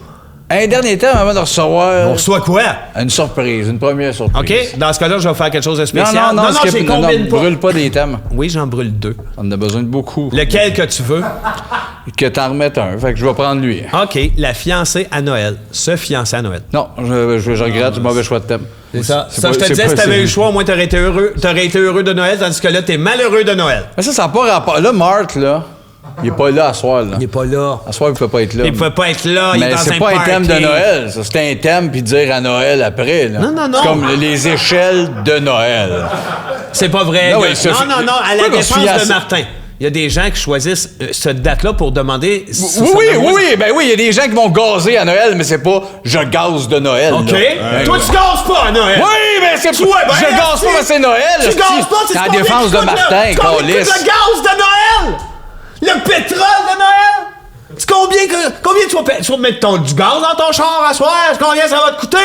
Un dernier temps, avant de recevoir... On reçoit quoi? Une surprise, une première surprise. OK, dans ce cas-là, je vais faire quelque chose de spécial. Non, brûle pas des thèmes. Oui, j'en brûle 2. On en a besoin de beaucoup. Lequel que tu veux? Que t'en remettes un, fait que je vais prendre lui. OK, la fiancée à Noël. Se fiancer à Noël. Non, je regrette, du mauvais choix de thème. C'est ça. Ça, je te disais, si t'avais eu le choix, au moins t'aurais été heureux de Noël, tandis que là, t'es malheureux de Noël. Mais ça n'a pas rapport. Là, Marthe, là... Il est pas là à soir, là. Il est pas là. À soir, il peut pas être là. Il peut pas être là, il est dans un party. Mais c'est pas un thème de Noël, ça. C'est un thème, puis dire à Noël après, là. Non. C'est comme les échelles de Noël. C'est pas vrai. Non, à la défense de Martin. Il y a des gens qui choisissent cette date-là pour demander... Oui, il y a des gens qui vont gazer à Noël, mais c'est pas « je gaze de Noël ». OK. Toi, tu gazes pas à Noël. Oui, mais c'est pas... je gaze pas, mais c'est Noël. Tu gazes pas, c'est la défense de Martin, le gaz de Noël. Le pétrole de Noël! C'est combien tu vas mettre du gaz dans ton char à soir? Combien ça va te coûter?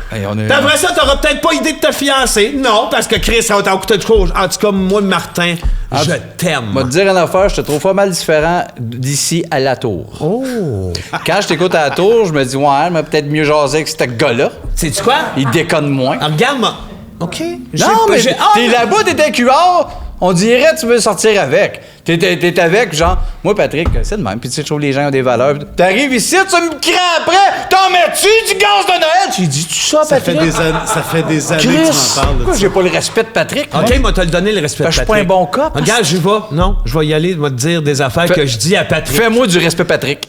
Hey, après ça, t'auras peut-être pas idée de te fiancer. Non, parce que Chris, ça va t'en coûter trop. En tout cas, moi, Martin, je t'aime. Je vais te dire une affaire, je te trouve pas mal différent d'ici à la tour. Oh! Quand je t'écoute à la tour, je me dis, ouais, mais peut-être mieux jaser avec ce gars-là. Sais-tu quoi? Il déconne moins. Regarde-moi. OK. Non, mais t'es là-bas, t'es un QR. On dirait que tu veux sortir avec. T'es avec, genre, moi, Patrick, c'est de même. Puis tu sais, je trouve que les gens ont des valeurs. T'arrives ici, tu me cries après, t'en mets-tu du gaz de Noël? Tu dis, tu ça, Patrick? Ça fait des années que tu m'en parles. Pourquoi j'ai pas le respect de Patrick? OK, moi, t'as le donné le respect de Patrick. Je suis pas un bon cop. Regarde, je vais. Non, je vais y aller, je vais te dire des affaires que je dis à Patrick. Fais-moi du respect, Patrick.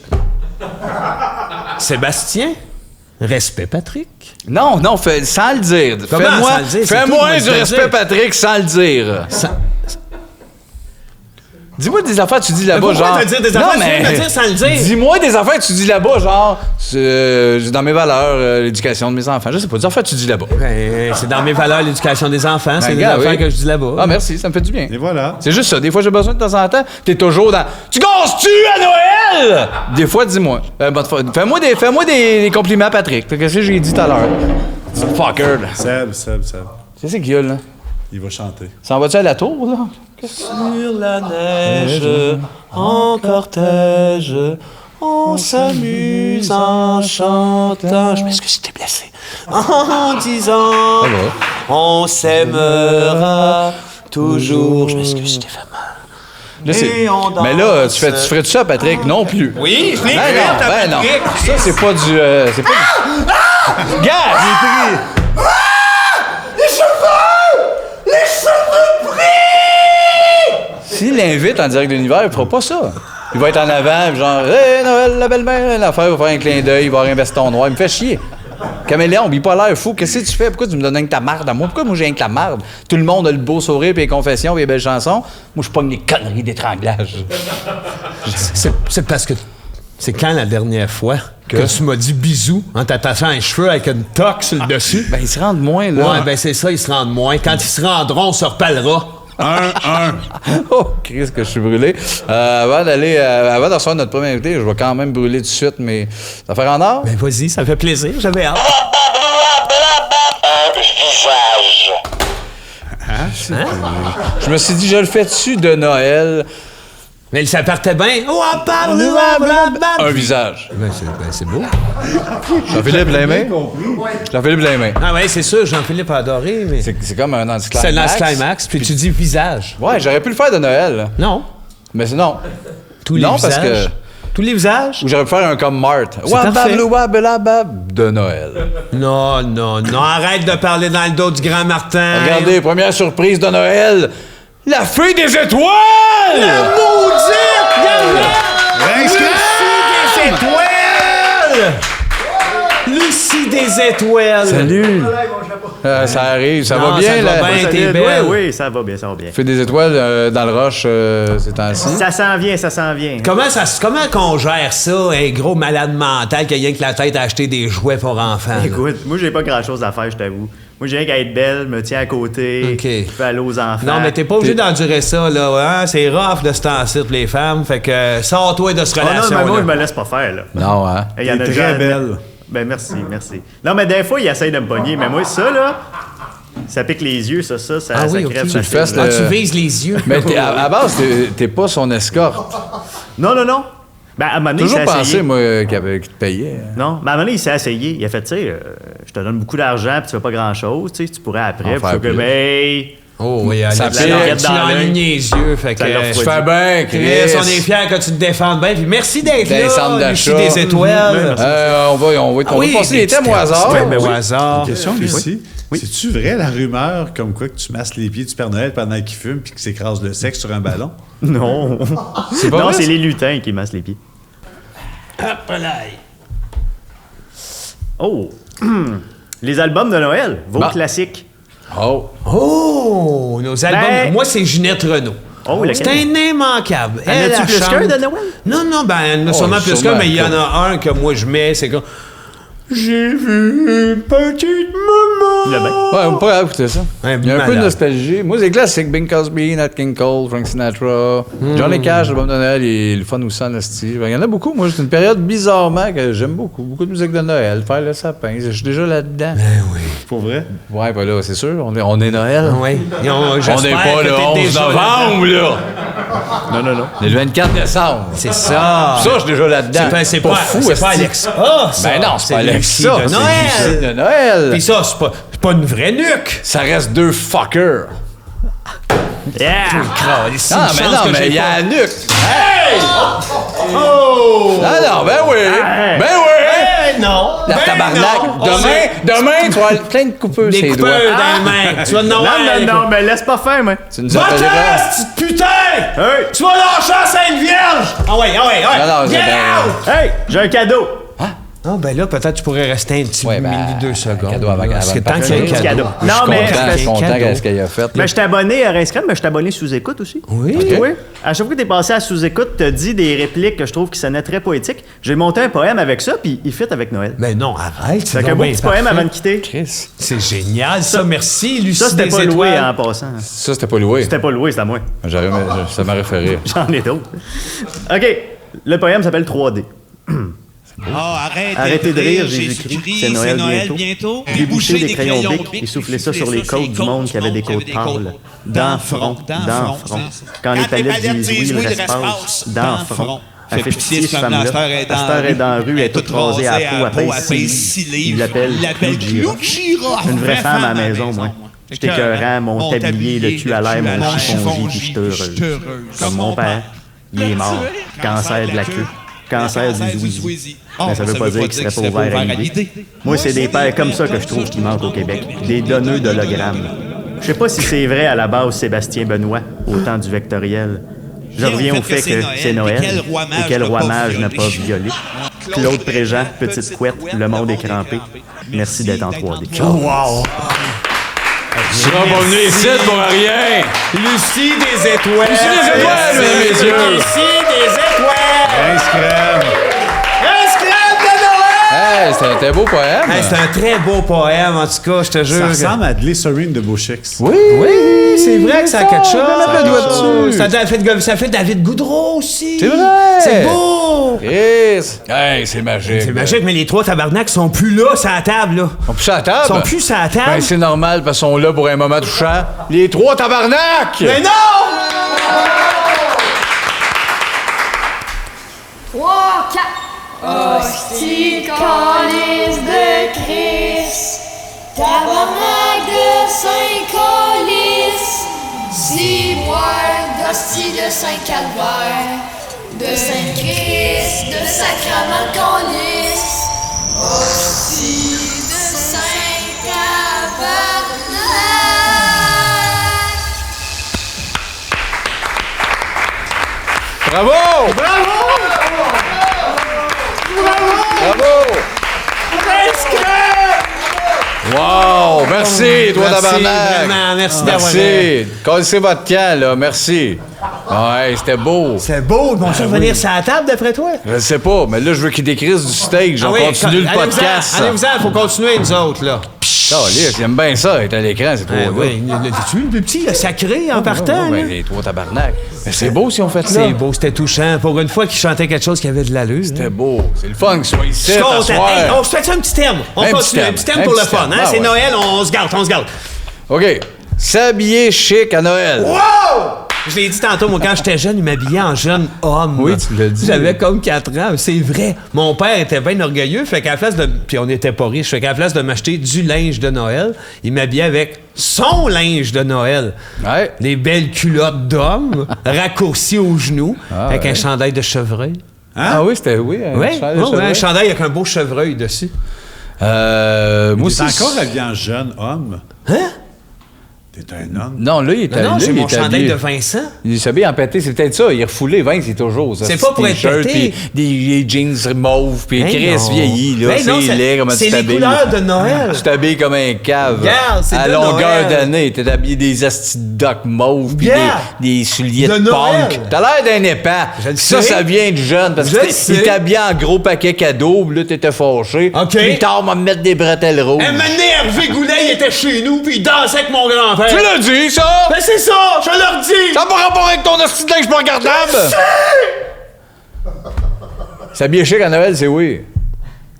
Sébastien? Respect, Patrick? Non, sans le dire. Fais-moi du respect, Patrick, sans le dire. Dis-moi des affaires que tu dis là-bas, genre... Pourquoi te dire des affaires que tu veux me dire sans le dire? Dis-moi des affaires que tu dis là-bas, genre... dans mes valeurs, l'éducation de mes enfants. Je sais pas, des affaires que tu dis là-bas. Ben, c'est dans mes valeurs, l'éducation des enfants. C'est des affaires que je dis là-bas. Ah, merci, ça me fait du bien. Et voilà. C'est juste ça. Des fois, j'ai besoin de temps en temps. T'es toujours dans... Tu gazes-tu à Noël? Des fois, dis-moi. Fais-moi des compliments à Patrick. Qu'est-ce que j'ai dit tout à l'heure? Fucker, là. Seb. C'est qu'il y a, là? Il va chanter. S'en vas-tu à la tour, là? Sur la neige, en cortège, on s'amuse en chantant. Je m'excuse, j'étais blessé. En disant, on s'aimera toujours. Je m'excuse, j'étais fait mal. Mais là, tu ferais-tu ça, Patrick? Non plus. Oui, je l'ai fait, non. Ça, c'est pas du... c'est pas du... Gars, j'ai pris... Les cheveux pris! S'il l'invite en direct de l'univers, il fera pas ça. Il va être en avant, genre, hey, Noël, la belle-mère, l'affaire, il va faire un clin d'œil, il va avoir un veston noir. Il me fait chier. Caméléon, bipolaire, fou, qu'est-ce que tu fais? Pourquoi tu me donnes rien que ta marde à moi? Pourquoi moi j'ai rien que la marde? Tout le monde a le beau sourire, puis les confessions, puis les belles chansons. Moi, je pogne les conneries d'étranglage. C'est parce que... C'est quand la dernière fois que tu m'as dit bisous en t'attachant un cheveu avec une toque sur le dessus? Ben, ils se rendent moins, là. Ouais, ben c'est ça, ils se rendent moins. Quand ils se rendront, on se reparlera. Oh, Chris, que je suis brûlé. Avant de recevoir notre premier invité, je vais quand même brûler tout de suite mes affaires en or. Ben vas-y, ça fait plaisir, j'avais hâte. Je me suis dit, je le fais dessus de Noël. Mais ça partait bien. Un visage. Ben c'est beau. Jean-Philippe Laimé? Jean-Philippe Laimé. Ah ouais, c'est sûr, Jean-Philippe a adoré, mais... C'est comme un anticlimax. C'est l'anticlimax, puis tu dis visage. Ouais, j'aurais pu le faire de Noël, là. Non. Mais non. Tous les visages. Parce que... Tous les visages? Ou j'aurais pu faire un comme Marthe. De Noël. Non, arrête de parler dans le dos du grand Martin. Regardez, première surprise de Noël. La fille des étoiles! La maudite! Lucie des étoiles! Salut! Ça arrive, ça va bien, ça là? Va bien, t'es belle. Oui, ça va bien. Fille des étoiles dans le roche ces temps-ci. Ça s'en vient. Comment qu'on gère ça, un gros malade mental qui a rien que la tête à acheter des jouets pour enfants? Là? Écoute, moi, j'ai pas grand-chose à faire, je t'avoue. Moi, j'ai rien qu'à être belle, me tiens à côté, je peux aller aux enfants. Non, mais t'es pas obligé d'endurer ça, là. Hein? C'est rough de ce temps-ci pour les femmes. Fait que sors-toi de ce relation. Non, mais moi, je me laisse pas faire, là. Non, hein? T'es très belle. Ben, merci. Non, mais des fois, il essaye de me pogner. Mais moi, ça, là, ça pique les yeux, ça ah oui, crève. Tu le fais, tu vises les yeux. Mais à la base, t'es pas son escorte. Non. Ben, à un moment donné, toujours il s'est pensé, essayé. moi, qu'il te payait. Non, mais à un moment donné, il s'est essayé. Il a fait, tu sais, je te donne beaucoup d'argent puis tu fais pas grand-chose, tu sais, tu pourrais après. En faire Puis plus. Oh oui, ça tu l'enlignes les yeux. Fait que je fais bien, Chris, on est fiers que tu te défendes bien. Puis merci d'être Des centres là, d'achat. Lucie des étoiles. On va passer les thèmes au hasard. Ouais, au hasard. Une question, Lucie. Oui. C'est-tu vrai la rumeur comme quoi que tu masses les pieds du Père Noël pendant qu'il fume puis qu'il s'écrase le sexe sur un ballon? Non. C'est pas Non, vrai, c'est ça? les lutins qui massent les pieds. Oh! Les albums de Noël, vos classiques. Oh, nos albums. Ben- Moi, c'est Ginette Renault. Oh, c'est un immanquable. En as-tu plus qu'un de Noël? Non, ben, il y en a sûrement plus qu'un, mais il y en a un que moi je mets, c'est comme... J'ai vu une petite maman. Ouais, on peut pas écouter ça. Ouais, Il y a un peu de malade. nostalgie. Moi, c'est classique. Bing Crosby, Nat King Cole, Frank Sinatra, Johnny Cash, l'album de Noël, il est le fun aussi en esti. Il y en a beaucoup. Moi, c'est une période bizarrement que j'aime beaucoup. Beaucoup de musique de Noël, faire le sapin. Je suis déjà là-dedans. Ben oui. Pour vrai? Ouais, ben là, c'est sûr. On est Noël. Oui. On n'est pas le 11 novembre, là. Non. On est le 24 décembre. C'est ça. Ça, je suis déjà là-dedans. C'est pas esti. Alexa. Ça. Ben non, c'est pas Lucie Alexa. de C'est Noël. Lucie de Noël. Puis ça, c'est pas une vraie nuque. Ça reste deux fuckers. Yeah! Ah, mais il y a la nuque. Hey! Oh! Non, ben oui. Ben oui. Non. La Ben tabarnak. non. Demain, tu vas avoir plein de coupeurs Des sur les doigts. coupeurs dans les mains. Tu vas Non, mais laisse pas faire, moi. Tu nous Va-t'en, appelleras. petite putain! Hey! Tu vas lâcher la Sainte Vierge! Ah ouais. Non, Get c'est out! Hey! J'ai un cadeau! Ah, ben là, peut-être tu pourrais rester un petit Ouais, ben, 2 secondes. cadeau avant- Parce que avant de tant qu'il y a un partir. cadeau. Non, mais Je suis content de ce qu'elle a fait. ben, je t'ai abonné à Rince Crème, mais je t'ai abonné sous-écoute aussi. Oui. Oui. À chaque fois que t'es passé à sous-écoute, t'as dit des répliques que je trouve qui sonnaient très poétiques. J'ai monté un poème avec ça, puis il fit avec Noël. Mais non, arrête. Fait qu'un beau petit poème avant de quitter. Chris. C'est génial, ça. Merci, Lucie Ça, c'était des pas loué étoiles. en passant. Ça, c'était pas loué. C'était pas loué, c'est à moi. Ça m'a référé. J'en ai d'autres. OK. Le poème s'appelle 3D. Arrêtez de rire, Jésus-Christ, c'est Noël bientôt. Débouchez des crayons Bic et soufflez ça sur les côtes du monde qui avait des côtes pâles. Dans front. Quand les palettes disent oui, le reste passe. Dans front. Elle fait pitié, cette femme-là. La star est dans la rue, elle est toute rasée à la peau, à pince scellée. Il l'appelle Clou de Gira. Une vraie femme à la maison, moi. J'étais écœurant, mon tablier, le cul à l'air, mon chiffon puis j'étais heureuse. Comme mon père, il est mort. Cancer de la queue. Cancer du Louis. Mais ça veut pas dire qu'il serait pas ouvert à l'idée. Moi, c'est des pères comme ça que je trouve qui manquent au Québec. Des donneux d'hologrammes. Je sais pas si c'est vrai à la base Sébastien Benoît, au temps du vectoriel. Je reviens au fait que c'est Noël et quel roi mage n'a pas violé. Claude Préjean, Petite Couette, Le Monde est crampé. Merci d'être en 3D. Wow! Tu seras pas venu ici pour rien! Lucie des étoiles! Lucie des étoiles, mesdames et messieurs! Lucie des étoiles! Rince crème. Rince crème de Noël! Hey, c'était un beau poème! Hey, c'est un très beau poème, en tout cas, je te jure. Ça ressemble à Glycerine de Beauchix. Oui! Oui, c'est vrai que ça a quelque chose. Mettre le doigt dessus. Ça fait David Goudreau aussi. C'est vrai! C'est beau! Yes! Hey, c'est magique! C'est magique, mais les trois tabarnaks sont plus là, sur la table, là. Ils sont plus à la table? Ils sont plus sur la table. Ben, c'est normal, parce qu'ils sont là pour un moment touchant. Les trois tabarnak! Mais non! 3, 4. Hostie, calice de Christ, tabarnak de Saint-Calice, ciboire d'hostie de Saint-Calvaire, de Saint-Christ, de Sacrament de Calice, hostie de Saint-Tabarnak. Bravo! Bravo! Wow! Merci, toi, tabarnak! Vraiment, merci d'avoir... Merci! Cassez votre camp, là. Merci. Ouais, c'était beau. C'est beau, ils vont revenir sur la table, d'après toi? Je sais pas, mais là, je veux qu'ils décrissent du stage. On continue le podcast. Allez-vous-en, il faut continuer, nous autres, là. Oh, j'aime bien ça, être à l'écran, c'est trop oui, tu le petit, le sacré, en partant, là? Les trois tabarnak. Mais c'est beau si on fait ça. C'est beau, c'était touchant. Pour une fois qu'il chantait quelque chose qui avait de l'allure. C'était beau. C'est le fun qu'il soit ici, Je suis content. t'asseoir. Hey, on se fait un petit thème. On continue. Un petit thème pour le fun. Hein? C'est Noël, on se garde. OK. S'habiller chic à Noël. Wow! Je l'ai dit tantôt, moi, quand j'étais jeune, il m'habillait en jeune homme. Oui, tu l'as dit. J'avais comme 4 ans. C'est vrai. Mon père était bien orgueilleux. Fait qu'à la place de... Puis on n'était pas riches. Fait qu'à la place de m'acheter du linge de Noël, il m'habillait avec son linge de Noël. Ouais. Des belles culottes d'homme, raccourcies aux genoux, avec un chandail de chevreuil. Hein? Ah oui, c'était Un chandail avec un beau chevreuil dessus. Moi T'es aussi. encore habillé en jeune homme? Hein? T'es un homme? Non, là, il est Non, là, c'est il mon est chandail habillé. de Vincent. Il s'habille en pété, c'est peut-être ça. Il est refoulé, Vince, c'est toujours ça. C'est pas pour être t-shirt, pété. puis des jeans mauves, puis Chris non. vieilli, là. Ben non, c'est laid, comment c'est tu les t'habilles. couleurs de Noël. Tu t'habilles comme un cave. Regarde, c'est à de longueur Noël. d'année. T'es habillé des astis de doc mauves, puis Regarde. des souliers De de Noël. punk. T'as l'air d'un épais. Je le Ça, sais. ça vient de jeune, parce Je le que sais. il t'habillait en gros paquet cadeau, puis là, t'étais fâché. OK. Plus tard, on va me mettre des bretelles rouges. Un moment donné, Hervé Goulet, il était chez nous, puis il dansait avec mon grand-père. Tu l'as dit, ça? Ben c'est ça, je leur dis! Ça n'a pas rapport avec ton hostie de linge pas regardable! S'habiller chic à Noël, c'est oui.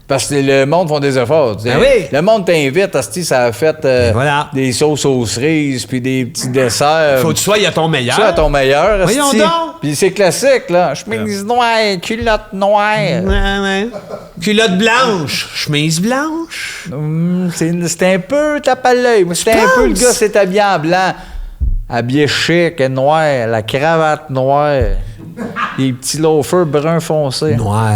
Parce que le monde font des efforts. Tu sais. Ah oui? Le monde t'invite, hostie, ça a fait voilà. des sauces aux cerises puis des petits desserts. Faut que tu sois à ton meilleur. Ça à ton meilleur, Voyons hostie. donc. Puis c'est classique, là. Chemise noire, culotte noire. Ouais. Culotte blanche, chemise blanche. C'était un peu tape à l'œil. Moi, c'était un peu le gars s'est habillé en blanc. Habillé chic et noir, la cravate noire, les petits loafers brun foncé. Noir.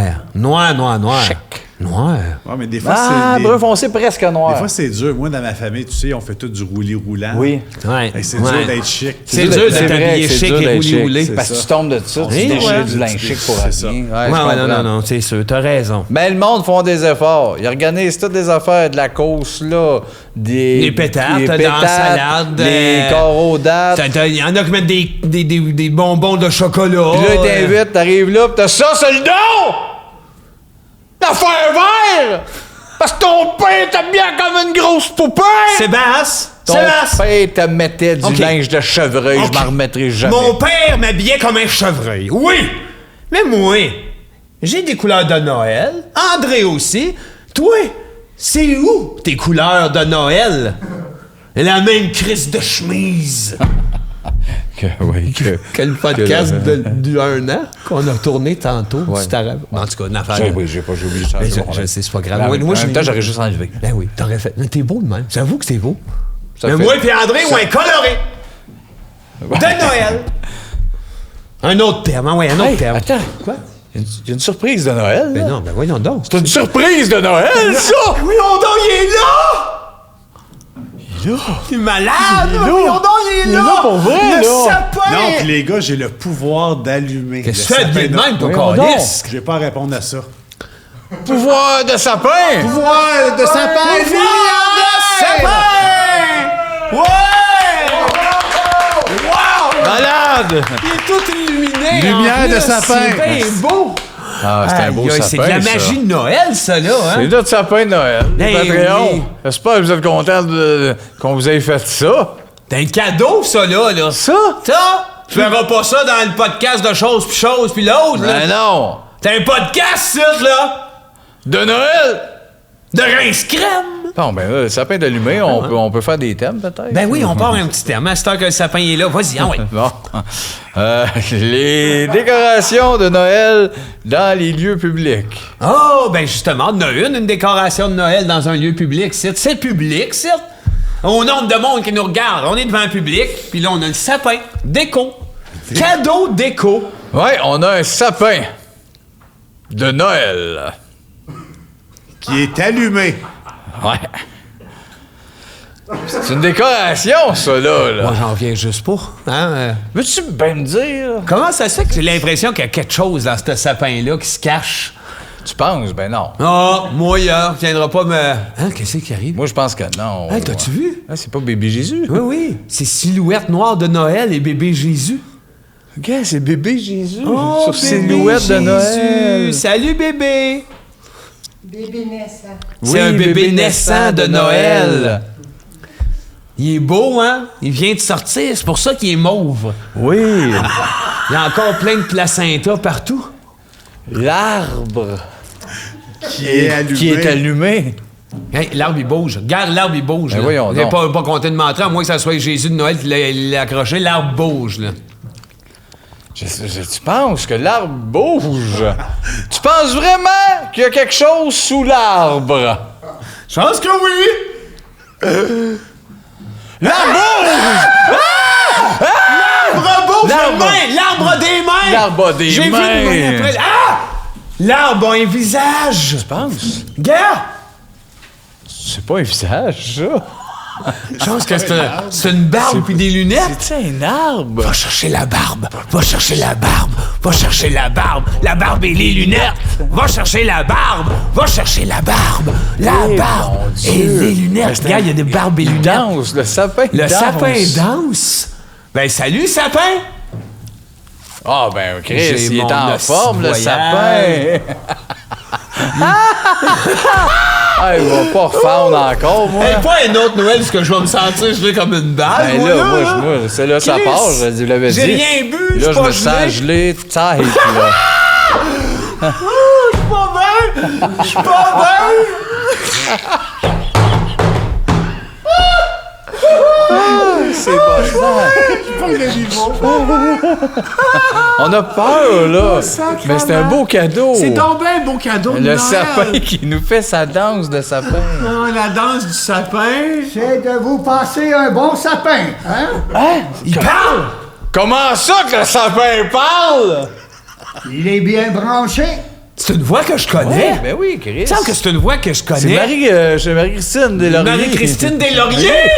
Chic. Noir. Ouais, mais des fois, Ah, c'est... brun foncé presque noir. Des fois, c'est dur. Moi, dans ma famille, tu sais, on fait tout du roulis-roulant. Oui. Ouais. Hey, c'est dur d'être chic. C'est dur C'est d'être vrai habillé que c'est chic dur et d'être chic. roulé. Parce que tu tombes de ça, tu Oui, déchires ouais. du linge chic pour C'est ça. rien. Non, c'est sûr, t'as raison. Mais le monde font des efforts. Ils organisent toutes des affaires, de la course, là, Des pétards, des t'as dans la salade, des coraux dates. Il y en a qui mettent des bonbons de chocolat. Puis là, ils t'invitent, t'arrives là, pis t'as ça, c'est le don! L'affaire vert! Parce que ton père t'a bien comme une grosse poupée! Sébastien! Ton père te mettait du linge de chevreuil, je m'en remettrai jamais. Mon père m'habillait comme un chevreuil, oui! Mais moi, j'ai des couleurs de Noël. André aussi. Toi, c'est où tes couleurs de Noël? La même crise de chemise. Quel podcast de 1 an qu'on a tourné tantôt. Ouais. Tu t'arrêtes. En tout cas, une affaire. Oui, j'ai oublié ça. Mais je sais, c'est pas grave. Ben oui, Moi, en même temps, j'aurais juste enlevé. Ben oui, t'aurais fait. Mais t'es beau de même. J'avoue que c'est beau. Ça Mais fait- moi et André, on est coloré. De Noël. Un autre terme, hein, ouais, un autre terme. Attends. Quoi? Il y a une surprise de Noël. Ben là. non, ben voyons donc. C'est une surprise de Noël, ça! Voyons donc, il est là! Il est malade! Voyons donc, il est là! pour vrai, Le là. sapin! Non, puis les gars, j'ai le pouvoir d'allumer. Qu'est-ce que le tu fais sapin de de- même, ton Voyons calice? J'ai pas à répondre à ça. Pouvoir de sapin! Pouvoir de sapin! Pouvoir de sapin! Ouais! Wow! Malade! Il est tout illuminé. Lumière en plus. de sapin. C'est bien beau. Ah, c'est un beau sapin, c'est de la ça. magie de Noël, ça, là. Hein? C'est notre sapin de Noël. Ben Patreon. oui. J'espère que vous êtes contents qu'on vous ait fait ça. C'est un cadeau, ça, là. Ça? Ça? Tu verras pas ça dans le podcast de choses puis l'autre, là. Ben non! T'as un podcast, ça, là. De Noël! De rince crème. Bon, ben là, le sapin d'allumé, on peut faire des thèmes, peut-être? Ben oui, on part un petit thème. À cette heure que le sapin est là, vas-y, ah ouais. Bon. Les décorations de Noël dans les lieux publics. Oh, ben justement, on a une décoration de Noël dans un lieu public, c'est public, c'est. Au nombre de monde qui nous regarde, on est devant un public, puis là, on a le sapin, déco. Cadeau déco. Ouais, on a un sapin de Noël. Qui est allumé. Ouais. C'est une décoration, ça, là. Moi, j'en viens juste pas. Hein? Veux-tu bien me dire? Comment ça se fait que j'ai l'impression qu'il y a quelque chose dans ce sapin-là qui se cache? Tu penses? Ben non. Ah, moi, viendra pas me... Hein, qu'est-ce qui arrive? Moi, je pense que non. Hey, t'as-tu vu? Ah, c'est pas bébé Jésus. Oui, oui. C'est Silhouette Noire de Noël et bébé Jésus. Regarde, c'est bébé Jésus. Oh, sur Silhouette de Noël. Salut, bébé! Bébé naissant. C'est un bébé naissant de Noël. Il est beau, hein? Il vient de sortir, c'est pour ça qu'il est mauve. Oui. Il y a encore plein de placenta partout. L'arbre Qui est allumé. qui est allumé. Hey, l'arbre, il bouge. Regarde, l'arbre, il bouge. Ben là. voyons Vous n'avez donc. pas compté de mentir, à moins que ça soit Jésus de Noël qui l'a accroché. L'arbre bouge, là. Tu penses que l'arbre bouge? Tu penses vraiment qu'il y a quelque chose sous l'arbre? Je pense que oui! L'arbre bouge! L'arbre bouge! L'arbre- L'arbre a des mains! L'arbre a des J'ai vu mains. une main après. Ah! L'arbre a un visage! Tu penses? Regarde! C'est pas un visage, ça. Je pense que c'est une barbe puis des lunettes. C'est un arbre. Va chercher la barbe. Va chercher la barbe. Va chercher la barbe. La barbe et les lunettes. Va chercher la barbe. Va chercher la barbe. La barbe mon Dieu. et les lunettes. Ben, c'est Regarde, il y a des barbes et Il lunettes. danse, le sapin Le danse. sapin danse. Ben, salut, sapin. Ah, ben, Chris, J'ai il est mon en forme, le voyage. sapin. Ah, il va pas refondre encore, moi. Hey, pas un autre Noël, parce que je vais me sentir gelé comme une balle. Ben là, moi, c'est là, ça Chris, part, je l'avais dit. j'ai rien bu, Là, je je pas me sens gelé. gelé, tête, là. Je suis pas bien. Je suis pas bien. C'est bon. On a peur, là. Mais c'est un beau cadeau. C'est tombé un beau cadeau de Le Noël. sapin qui nous fait sa danse de sapin. Oh, la danse du sapin. C'est de vous passer un bon sapin, hein? Il parle. Comment ça que le sapin parle? Il est bien branché. C'est une voix que je connais. Ben oui, Chris. Il me semble que c'est une voix que je connais. C'est Marie-Christine Deslauriers. Marie-Christine Deslauriers.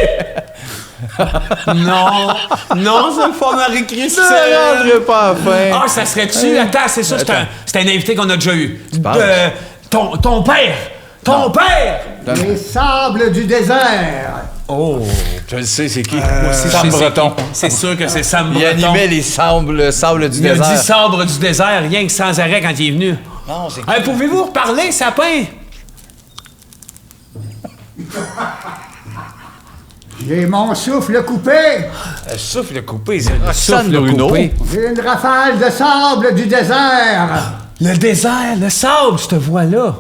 Non, non, c'est pas Marie-Christine. Ne rentrez pas à la fin. Ah, ça serait-tu? Attends, c'est ça, c'est un invité qu'on a déjà eu. penses? Ton père! Ton père! Les sables du désert. Oh! Je le sais, c'est qui? Sam Sam Breton. C'est sûr que c'est Sam Il Breton. animait les sables du Il a désert. dit sabre du désert, rien que sans arrêt quand il est venu. Non, c'est Hey, pouvez-vous reparler, sapin? J'ai mon souffle coupé. Le souffle coupé, c'est Roxane souffle Bruno. coupé. J'ai une rafale de sable du désert. Le désert, le sable, cette voix-là.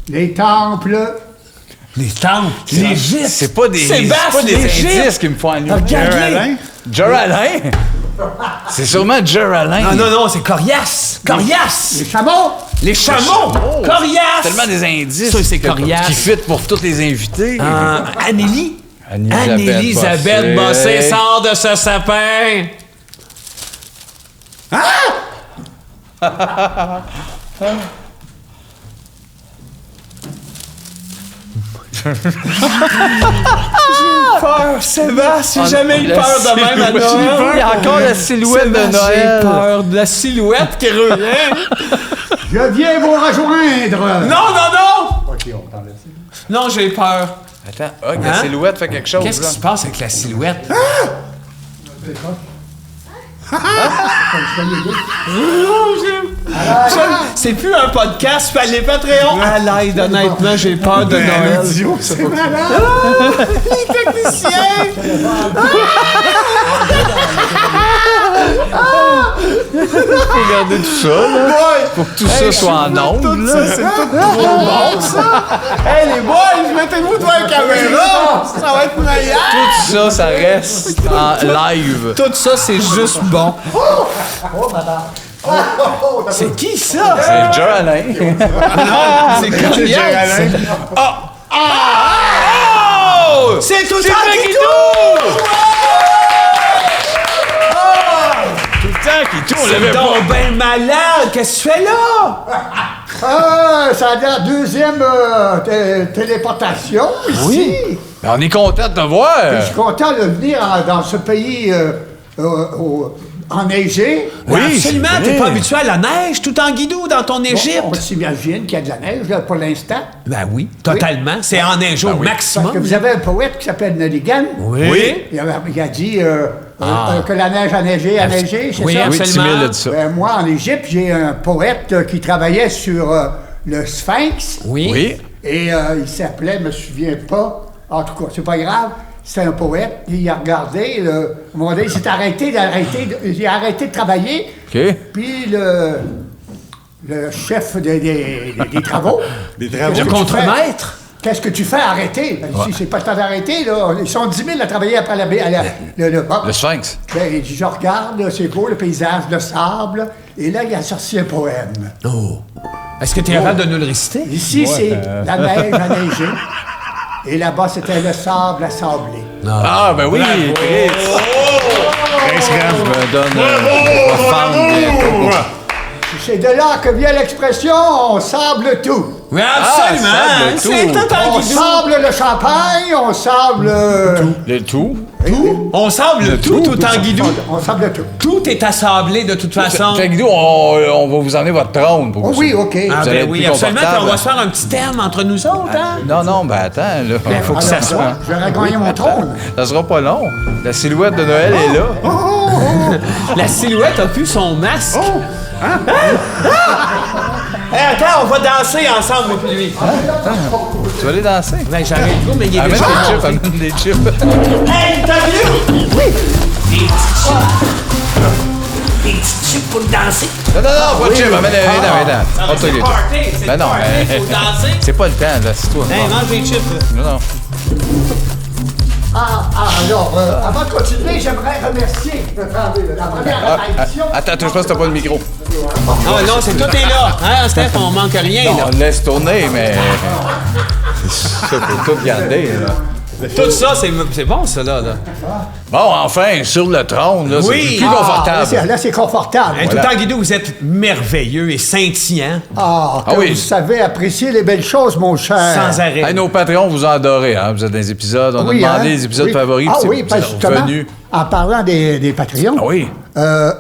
Les temples. Les temples, l'Égypte. C'est pas des Sébastien, indices l'Égypte. qui me font allumer. Regarde-les. Geraldine? C'est sûrement Geraldine. Non, c'est Coriace. Coriace. Les chameaux. Les chameaux. Coriace. Tellement des indices. Ça, c'est coriace. Qui fit pour tous les invités. Annélie. Anne-Élisabeth Bossé sort de ce sapin. J'ai peur, Sébastien. J'ai jamais eu peur de même à Noël. Il y a encore la silhouette de Noël. J'ai peur de la silhouette qui revient. Je viens vous rejoindre. Non! OK, on t'en laisse. Non, j'ai peur. Attends, la silhouette fait quelque chose. Qu'est-ce qui se passe avec la silhouette? C'est plus un podcast, c'est les Patreons. À l'aide, honnêtement, j'ai peur de Noël. Idiot, c'est malade. Les techniciens! Regardez tout ça, là. Pour que tout ça soit en ondes, là. C'est tout trop bon, ça! Hey, les boys, mettez-vous devant la caméra! Ça va être meilleur! Tout ça, ça reste en live. Tout ça, c'est juste bon. C'est qui ça? C'est Joe Alain. C'est Cognac. C'est tout le temps Guidou! Tout le temps qui tourne, on C'est l'avait pas. donc ben malade! Qu'est-ce que tu fais là? Ça a la deuxième téléportation ici. Ben, on est content de te voir. Je suis content de venir dans ce pays enneigé. Oui, absolument. T'es pas habitué à la neige tout en Guidou dans ton Égypte? On s'imagine qu'il y a de la neige là, pour l'instant. Ben oui, totalement. C'est enneigé au maximum. Parce que vous avez un poète qui s'appelle Nelligan. Oui. Il a dit que la neige a neigé, c'est Oui, ça? Oui, absolument. Timil a dit ça. Moi, en Égypte, j'ai un poète qui travaillait sur le Sphinx. Oui. Et il s'appelait, je me souviens pas, en tout cas, c'est pas grave, c'est un poète, il a regardé, à un moment donné, il s'est arrêté de travailler, OK. puis le chef des travaux, Des travaux. Le contremaître. qu'est-ce que tu fais? Arrêter. Ben, ici, c'est pas le temps d'arrêter, là. Ils sont 10 000 à travailler après Le Sphinx. Ben, il dit, je regarde, là, c'est beau, le paysage, le sable, et là, il a sorti un poème. Oh. Est-ce que tu es capable de nous le réciter? Ici, c'est la neige a neigé. Et là-bas, c'était le sable à sabler. Ah, ben oui, Chris. Je me donne C'est de là que vient l'expression « on sable tout Oui, absolument. sable C'est tout. tout ». en On Guidou. sable le champagne, on sable... Le tout. On sable tout en Guidou. On sable tout. Tout est assablé de toute façon. Fait que nous, on va vous emmener votre trône pour Oh vous. oui, OK. Ah Vous allez ben être oui, plus absolument. Puis on confortable. va se faire un petit thème entre nous autres, hein? Non, ben attends, là. Ben, faut que ça Alors, soit. j'aurais gagné mon trône. Ça sera pas long. La silhouette de Noël est là. La silhouette a plus son masque. Hein? Hey, attends, on va danser ensemble, moi puis lui. Tu vas aller danser? Ben, j'arrête pas, mais il est Amène déjà des chips, amène des chips. Hey, t'as vu? Oui. Des petits chips pour danser. Non, pas de chips, amène Non, Oh, mais c'est le party, c'est Ben le non, party, mais- faut danser. C'est pas le temps, là, c'est toi. Hey, mange des chips, là. Non. Alors, avant de continuer, j'aimerais remercier la première apparition. Attends, je pense que t'as pas le micro. Ah non, c'est tout est là. Hein, Steph, on manque rien, Non, là. on laisse tourner, mais... Ça, faut tout garder, là. Tout ça, c'est bon, ça, là. Bon, enfin, sur le trône, là, Oui. c'est plus Ah, confortable. là, c'est confortable. Hey, tout le temps, Guidou, vous êtes merveilleux et scintillant. Que oui. vous savez apprécier les belles choses, mon cher. Sans arrêt. Hey, nos Patreons vous ont adoré, hein? Vous êtes dans les épisodes. On Oui, a demandé hein? les épisodes Oui. favoris. Ah puis oui, parce que c'est justement, revenu. en parlant des Patreons, Ah oui.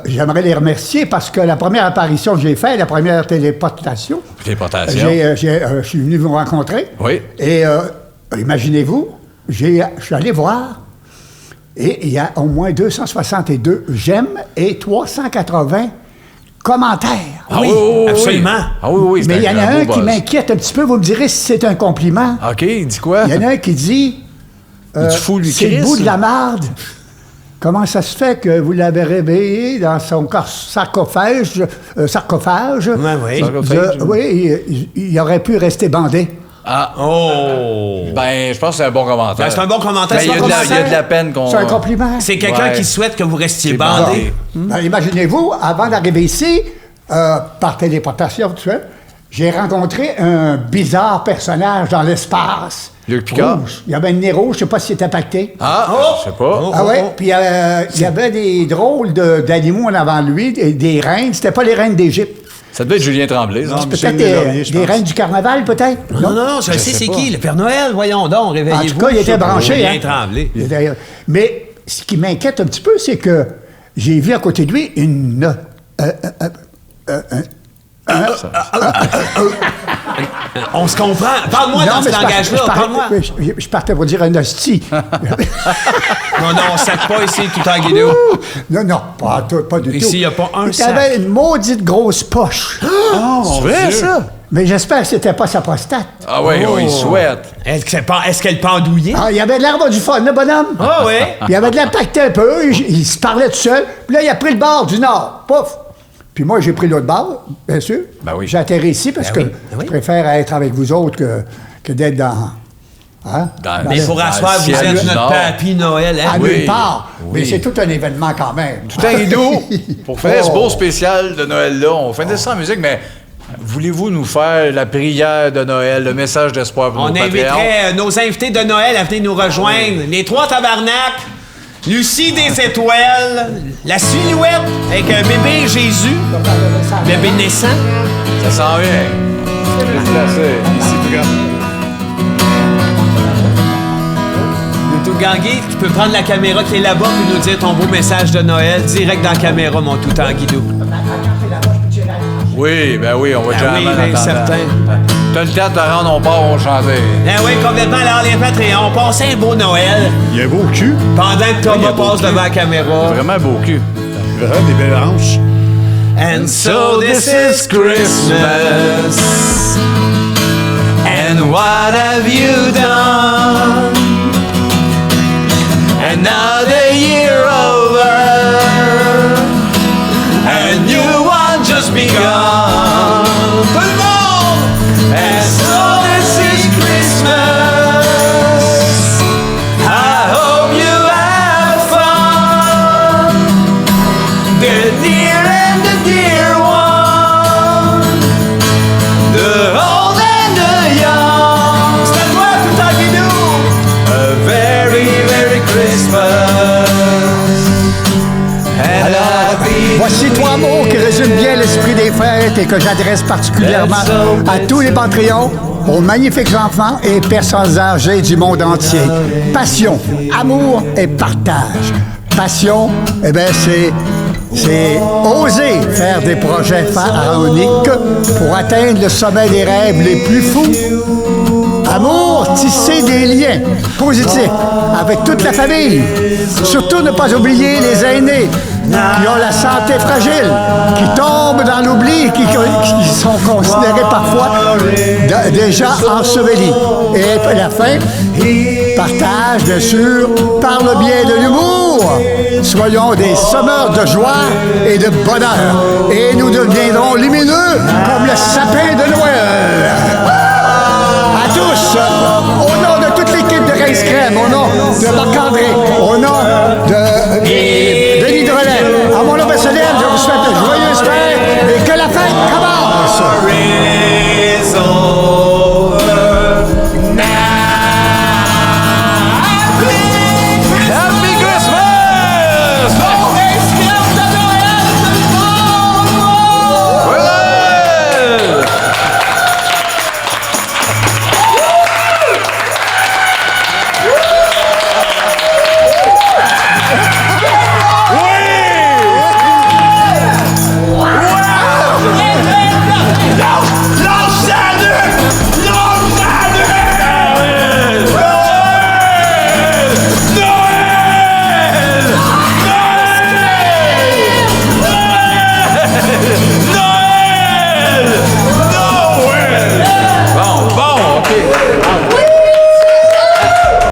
j'aimerais les remercier parce que la première apparition que j'ai faite, la première téléportation, Téléportation. je suis venu vous rencontrer. Oui. Et imaginez-vous, je suis allé voir et il y a au moins 262 j'aime et 380 commentaires. Ah Oui, absolument. Ah oui, c'est Mais il y en a beau un qui buzz. m'inquiète un petit peu. Vous me direz si c'est un compliment. OK, il dit quoi? Il y en a un qui dit Il dit fou, lui, c'est Chris. le bout de la marde. Comment ça se fait que vous l'avez réveillé dans son sarcophage? Ouais, oui. Oui, il aurait pu rester bandé. Ah, Oh! ben, je pense que c'est un bon commentaire. Ben, c'est un bon commentaire. Ben, il y a c'est de un la- il y a commentaire. de la peine qu'on... C'est un compliment. C'est quelqu'un Ouais. qui souhaite que vous restiez C'est bandé. Ben, imaginez-vous, avant d'arriver ici, par téléportation virtuelle, j'ai rencontré un bizarre personnage dans l'espace. Luc Picard? Rouge. Il y avait un nez rouge, je ne sais pas s'il était impacté. Ah, je sais pas. Ah ouais, puis il y avait des drôles d'animaux en avant de lui, des reines. C'était pas les reines d'Égypte. Ça devait être Julien Tremblay. Non, Peut-être Michel des reines du carnaval, peut-être? Non, je sais c'est qui, le Père Noël, voyons donc, réveillez-vous. En tout cas, il était branché. Julien Hein? Tremblay. Mais ce qui m'inquiète un petit peu, c'est que j'ai vu à côté de lui une... On se comprend. Parle-moi dans ce langage-là, parle-moi. Je partais pour dire un hostie. Non, on ne sac pas ici, tout en guidon. Non, pas du tout. Ici, il n'y a pas un Il sac. avait une maudite grosse poche. C'est vrai, ça? Mais j'espère que c'était pas sa prostate. Ah oui, il souhaite. Est-ce qu'elle pendouillait? Ah, il avait de l'air du fun, le bonhomme. Ah oui? Il avait de l'air pacté un peu, il se parlait tout seul. Puis là, il a pris le bord du nord. Pouf! Puis moi, j'ai pris l'autre bord, bien sûr. Ben oui. J'ai atterri ici parce que je préfère être avec vous autres que d'être dans... Hein? Mais pour asseoir, vous êtes notre papy Noël. Hein? À Oui. nulle part. Oui. Mais c'est tout un événement quand même. Tout un rideau. Pour faire ce beau spécial de Noël-là, on fait ça en musique, mais voulez-vous nous faire la prière de Noël, le message d'espoir pour On nos Patreons? inviterait nos invités de Noël à venir nous rejoindre. Les trois tabarnaks, Lucie des étoiles, la silhouette avec un bébé Jésus, bébé naissant. Ça s'en vient. Ici, regarde. Tout Gangui, tu peux prendre la caméra qui est là-bas et nous dire ton beau message de Noël direct dans la caméra, mon tout en guidou. Oui, on va Ah oui, bien certain. T'as le temps de te rendre, on part, on va chanter. Ah oui, complètement. Alors, les Patreons, passez un beau Noël Il y a un beau cul. pendant que Thomas passe devant la caméra. Vraiment beau cul. Vraiment des belles hanches. And so this is Christmas. And what have you done? And now the year over. And you want just begun. Tout le monde! And so this is Christmas. I hope you have fun. The near and the dear one. The old and the young. C'est à toi tout en guidou. A very, very Christmas. And happy Voici trois mots qui résument bien l'esprit des fêtes et que j'adresse particulièrement à tous les Patreons, aux magnifiques enfants et personnes âgées du monde entier. Passion, amour et partage. Passion, eh bien, c'est oser faire des projets pharaoniques pour atteindre le sommet des rêves les plus fous. Amour, tisser des liens positifs avec toute la famille. Surtout ne pas oublier les aînés qui ont la santé fragile, qui tombent dans l'oubli, qui sont considérés parfois déjà ensevelis. Et à la fin, partage, bien sûr, par le biais de l'humour. Soyons des semeurs de joie et de bonheur. Et nous deviendrons lumineux comme le sapin de Noël. À tous, au nom de toute l'équipe de Rince Crème, au nom de Marc-André, au nom de